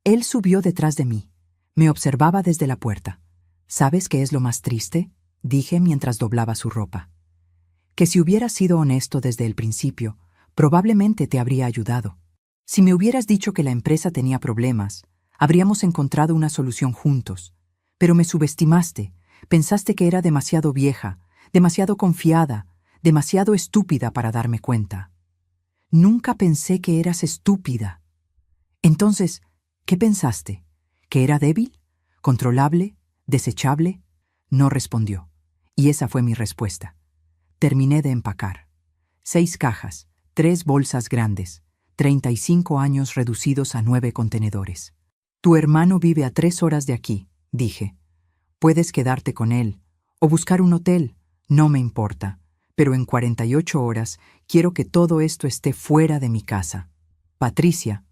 Él subió detrás de mí. Me observaba desde la puerta. ¿Sabes qué es lo más triste?, dije mientras doblaba su ropa. Que si hubieras sido honesto desde el principio, probablemente te habría ayudado. Si me hubieras dicho que la empresa tenía problemas, habríamos encontrado una solución juntos. Pero me subestimaste, pensaste que era demasiado vieja, demasiado confiada, demasiado estúpida para darme cuenta. Nunca pensé que eras estúpida. Entonces, ¿qué pensaste? ¿Que era débil? ¿Controlable? ¿Desechable? No respondió, y esa fue mi respuesta. Terminé de empacar. 6 cajas, 3 bolsas grandes, 35 años reducidos a 9 contenedores. Tu hermano vive a 3 horas de aquí, dije. Puedes quedarte con él, o buscar un hotel, no me importa, pero en 48 horas quiero que todo esto esté fuera de mi casa. Patricia,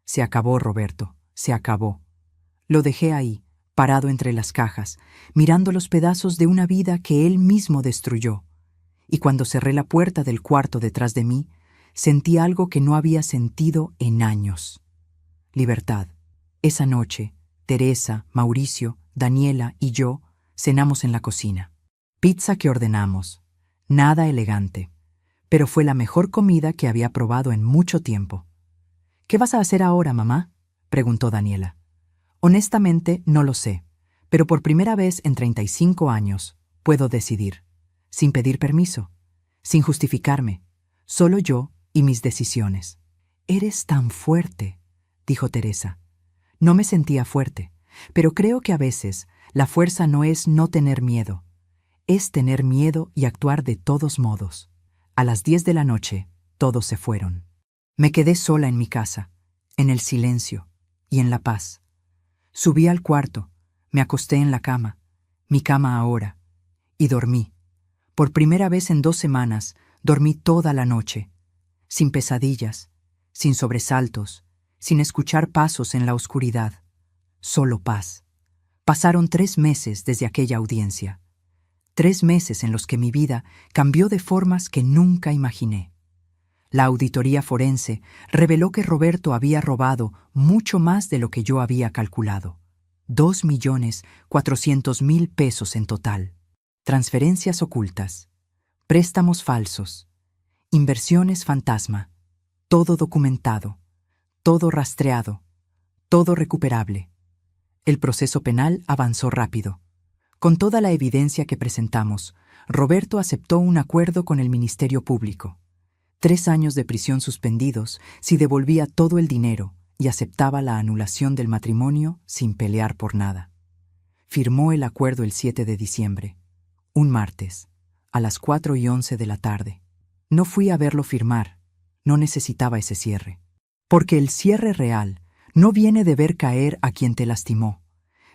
se acabó, Roberto, se acabó. Lo dejé ahí, parado entre las cajas, mirando los pedazos de una vida que él mismo destruyó. Y cuando cerré la puerta del cuarto detrás de mí, sentí algo que no había sentido en años. Libertad. Esa noche, Teresa, Mauricio, Daniela y yo cenamos en la cocina. Pizza que ordenamos. Nada elegante. Pero fue la mejor comida que había probado en mucho tiempo. ¿Qué vas a hacer ahora, mamá?, preguntó Daniela. Honestamente, no lo sé, pero por primera vez en 35 años puedo decidir, sin pedir permiso, sin justificarme, solo yo y mis decisiones. Eres tan fuerte, dijo Teresa. No me sentía fuerte, pero creo que a veces la fuerza no es no tener miedo, es tener miedo y actuar de todos modos. A las 10 de la noche, todos se fueron. Me quedé sola en mi casa, en el silencio y en la paz. Subí al cuarto, me acosté en la cama, mi cama ahora, y dormí. Por primera vez en 2 semanas, dormí toda la noche, sin pesadillas, sin sobresaltos, sin escuchar pasos en la oscuridad. Solo paz. Pasaron 3 meses desde aquella audiencia. 3 meses en los que mi vida cambió de formas que nunca imaginé. La auditoría forense reveló que Roberto había robado mucho más de lo que yo había calculado. 2.400.000 pesos en total. Transferencias ocultas, préstamos falsos, inversiones fantasma, todo documentado, todo rastreado, todo recuperable. El proceso penal avanzó rápido. Con toda la evidencia que presentamos, Roberto aceptó un acuerdo con el Ministerio Público. 3 años de prisión suspendidos si devolvía todo el dinero y aceptaba la anulación del matrimonio sin pelear por nada. Firmó el acuerdo el 7 de diciembre, un martes, a las 4:11 de la tarde. No fui a verlo firmar, no necesitaba ese cierre. Porque el cierre real no viene de ver caer a quien te lastimó,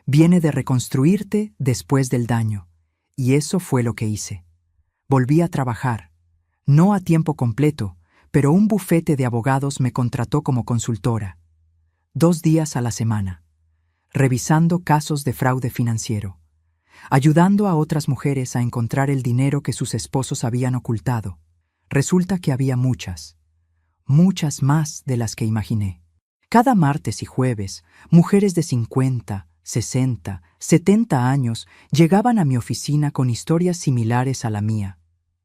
viene de reconstruirte después del daño, y eso fue lo que hice. Volví a trabajar, no a tiempo completo, pero un bufete de abogados me contrató como consultora, 2 días a la semana, revisando casos de fraude financiero, ayudando a otras mujeres a encontrar el dinero que sus esposos habían ocultado. Resulta que había muchas más de las que imaginé. Cada martes y jueves, mujeres de 50, 60, 70 años llegaban a mi oficina con historias similares a la mía.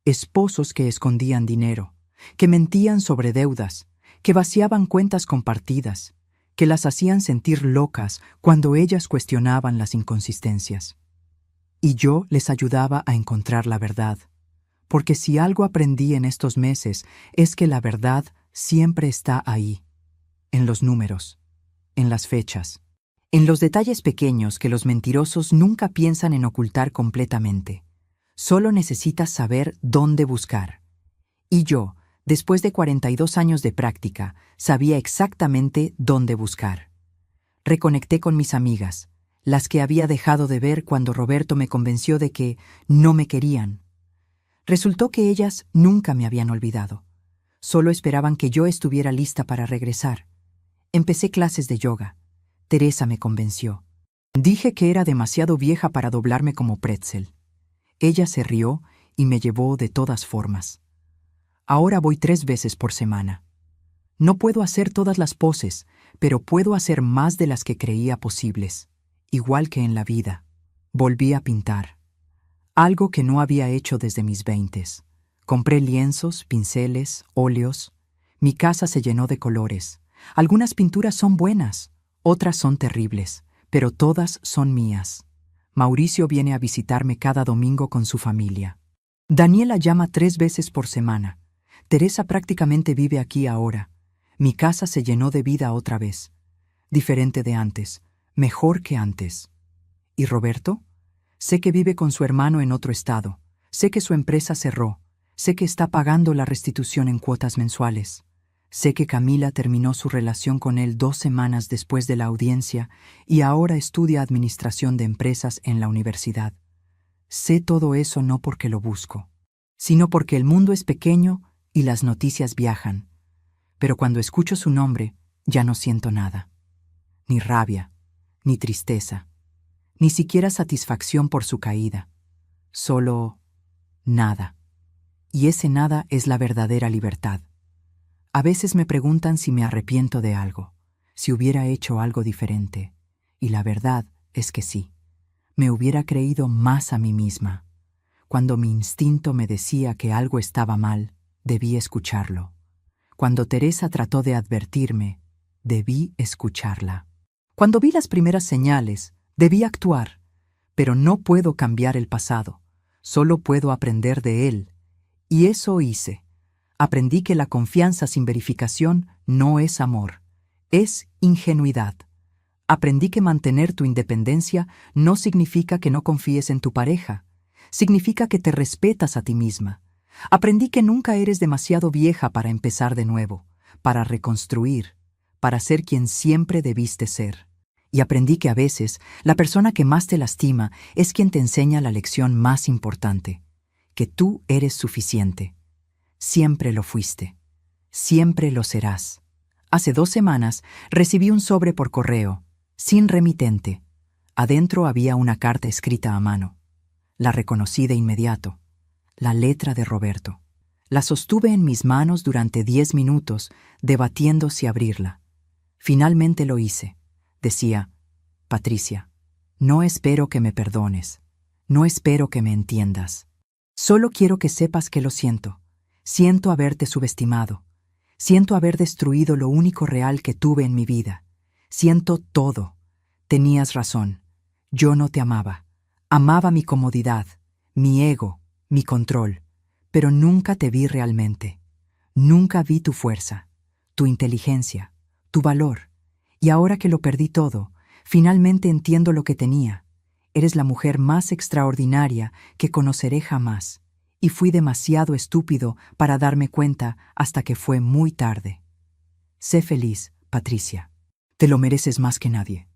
Esposos que escondían dinero, que mentían sobre deudas, que vaciaban cuentas compartidas, que las hacían sentir locas cuando ellas cuestionaban las inconsistencias. Y yo les ayudaba a encontrar la verdad, porque si algo aprendí en estos meses es que la verdad siempre está ahí, en los números, en las fechas, en los detalles pequeños que los mentirosos nunca piensan en ocultar completamente. Solo necesitas saber dónde buscar. Y yo, después de 42 años de práctica, sabía exactamente dónde buscar. Reconecté con mis amigas, las que había dejado de ver cuando Roberto me convenció de que no me querían. Resultó que ellas nunca me habían olvidado. Solo esperaban que yo estuviera lista para regresar. Empecé clases de yoga. Teresa me convenció. Dije que era demasiado vieja para doblarme como pretzel. Ella se rió y me llevó de todas formas. Ahora voy 3 veces por semana. No puedo hacer todas las poses, pero puedo hacer más de las que creía posibles. Igual que en la vida. Volví a pintar. Algo que no había hecho desde mis 20s. Compré lienzos, pinceles, óleos. Mi casa se llenó de colores. Algunas pinturas son buenas, otras son terribles, pero todas son mías. Mauricio viene a visitarme cada domingo con su familia. Daniela llama 3 veces por semana. Teresa prácticamente vive aquí ahora. Mi casa se llenó de vida otra vez. Diferente de antes, mejor que antes. ¿Y Roberto? Sé que vive con su hermano en otro estado. Sé que su empresa cerró. Sé que está pagando la restitución en cuotas mensuales. Sé que Camila terminó su relación con él 2 semanas después de la audiencia y ahora estudia administración de empresas en la universidad. Sé todo eso no porque lo busco, sino porque el mundo es pequeño y las noticias viajan. Pero cuando escucho su nombre, ya no siento nada. Ni rabia, ni tristeza, ni siquiera satisfacción por su caída. Solo nada. Y ese nada es la verdadera libertad. A veces me preguntan si me arrepiento de algo, si hubiera hecho algo diferente. Y la verdad es que sí. Me hubiera creído más a mí misma. Cuando mi instinto me decía que algo estaba mal, debí escucharlo. Cuando Teresa trató de advertirme, debí escucharla. Cuando vi las primeras señales, debí actuar. Pero no puedo cambiar el pasado. Solo puedo aprender de él. Y eso hice. Aprendí que la confianza sin verificación no es amor, es ingenuidad. Aprendí que mantener tu independencia no significa que no confíes en tu pareja, significa que te respetas a ti misma. Aprendí que nunca eres demasiado vieja para empezar de nuevo, para reconstruir, para ser quien siempre debiste ser. Y aprendí que a veces la persona que más te lastima es quien te enseña la lección más importante, que tú eres suficiente. Siempre lo fuiste. Siempre lo serás. Hace 2 semanas recibí un sobre por correo, sin remitente. Adentro había una carta escrita a mano. La reconocí de inmediato. La letra de Roberto. La sostuve en mis manos durante 10 minutos, debatiendo si abrirla. Finalmente lo hice. Decía: Patricia, no espero que me perdones. No espero que me entiendas. Solo quiero que sepas que lo siento. Siento haberte subestimado. Siento haber destruido lo único real que tuve en mi vida. Siento todo. Tenías razón. Yo no te amaba. Amaba mi comodidad, mi ego, mi control. Pero nunca te vi realmente. Nunca vi tu fuerza, tu inteligencia, tu valor. Y ahora que lo perdí todo, finalmente entiendo lo que tenía. Eres la mujer más extraordinaria que conoceré jamás. Y fui demasiado estúpido para darme cuenta hasta que fue muy tarde. Sé feliz, Patricia. Te lo mereces más que nadie.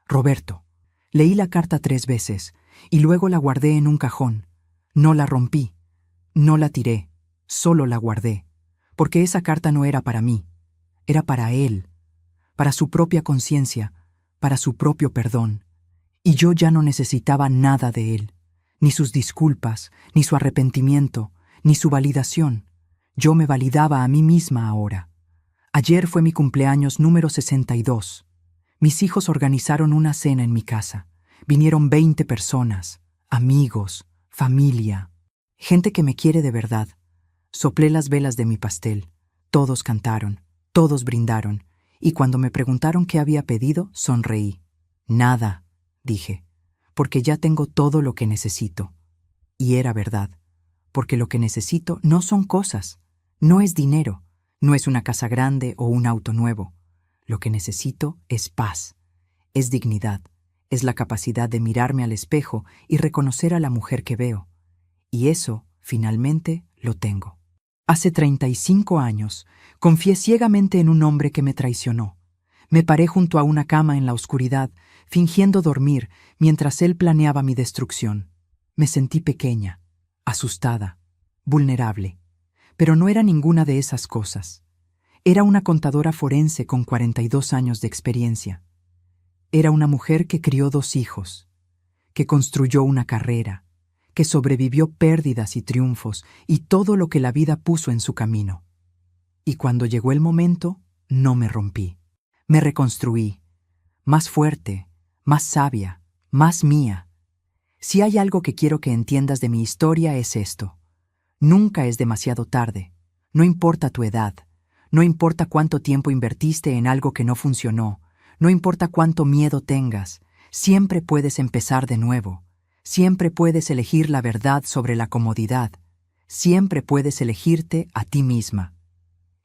Roberto. Leí la carta 3 veces y luego la guardé en un cajón. No la rompí. No la tiré, solo la guardé, porque esa carta no era para mí, era para él, para su propia conciencia, para su propio perdón. Y yo ya no necesitaba nada de él, ni sus disculpas, ni su arrepentimiento, ni su validación. Yo me validaba a mí misma ahora. Ayer fue mi cumpleaños número 62. Mis hijos organizaron una cena en mi casa. Vinieron 20 personas, amigos, familia. Gente que me quiere de verdad. Soplé las velas de mi pastel. Todos cantaron, todos brindaron, y cuando me preguntaron qué había pedido, sonreí. Nada, dije, porque ya tengo todo lo que necesito. Y era verdad, porque lo que necesito no son cosas, no es dinero, no es una casa grande o un auto nuevo. Lo que necesito es paz, es dignidad, es la capacidad de mirarme al espejo y reconocer a la mujer que veo. Y eso, finalmente, lo tengo. Hace 35 años, confié ciegamente en un hombre que me traicionó. Me paré junto a una cama en la oscuridad, fingiendo dormir mientras él planeaba mi destrucción. Me sentí pequeña, asustada, vulnerable. Pero no era ninguna de esas cosas. Era una contadora forense con 42 años de experiencia. Era una mujer que crió 2 hijos, que construyó una carrera, que sobrevivió pérdidas y triunfos y todo lo que la vida puso en su camino. Y cuando llegó el momento, no me rompí. Me reconstruí, más fuerte, más sabia, más mía. Si hay algo que quiero que entiendas de mi historia es esto. Nunca es demasiado tarde. No importa tu edad. No importa cuánto tiempo invertiste en algo que no funcionó. No importa cuánto miedo tengas. Siempre puedes empezar de nuevo. Siempre puedes elegir la verdad sobre la comodidad. Siempre puedes elegirte a ti misma.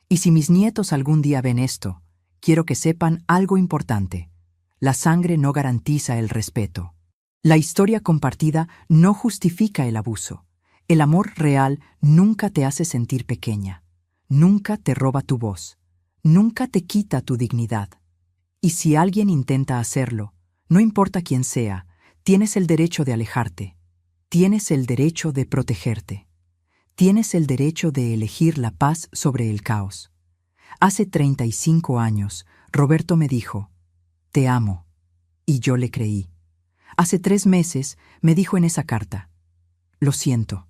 Y si mis nietos algún día ven esto, quiero que sepan algo importante. La sangre no garantiza el respeto. La historia compartida no justifica el abuso. El amor real nunca te hace sentir pequeña. Nunca te roba tu voz. Nunca te quita tu dignidad. Y si alguien intenta hacerlo, no importa quién sea, tienes el derecho de alejarte. Tienes el derecho de protegerte. Tienes el derecho de elegir la paz sobre el caos. Hace 35 años, Roberto me dijo, «Te amo», y yo le creí. Hace 3 meses me dijo en esa carta, «Lo siento».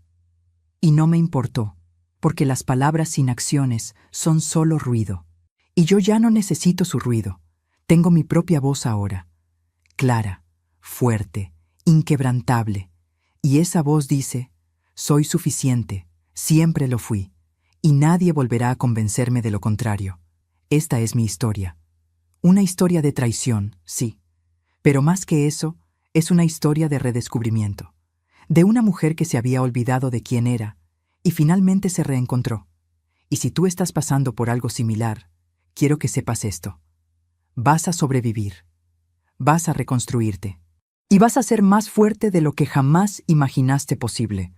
Y no me importó, porque las palabras sin acciones son solo ruido. Y yo ya no necesito su ruido. Tengo mi propia voz ahora, clara, fuerte, inquebrantable. Y esa voz dice, «Soy suficiente, siempre lo fui, y nadie volverá a convencerme de lo contrario». Esta es mi historia. Una historia de traición, sí. Pero más que eso, es una historia de redescubrimiento. De una mujer que se había olvidado de quién era y finalmente se reencontró. Y si tú estás pasando por algo similar, quiero que sepas esto. Vas a sobrevivir. Vas a reconstruirte. Y vas a ser más fuerte de lo que jamás imaginaste posible.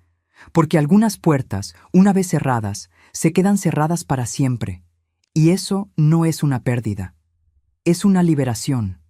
Porque algunas puertas, una vez cerradas, se quedan cerradas para siempre. Y eso no es una pérdida. Es una liberación.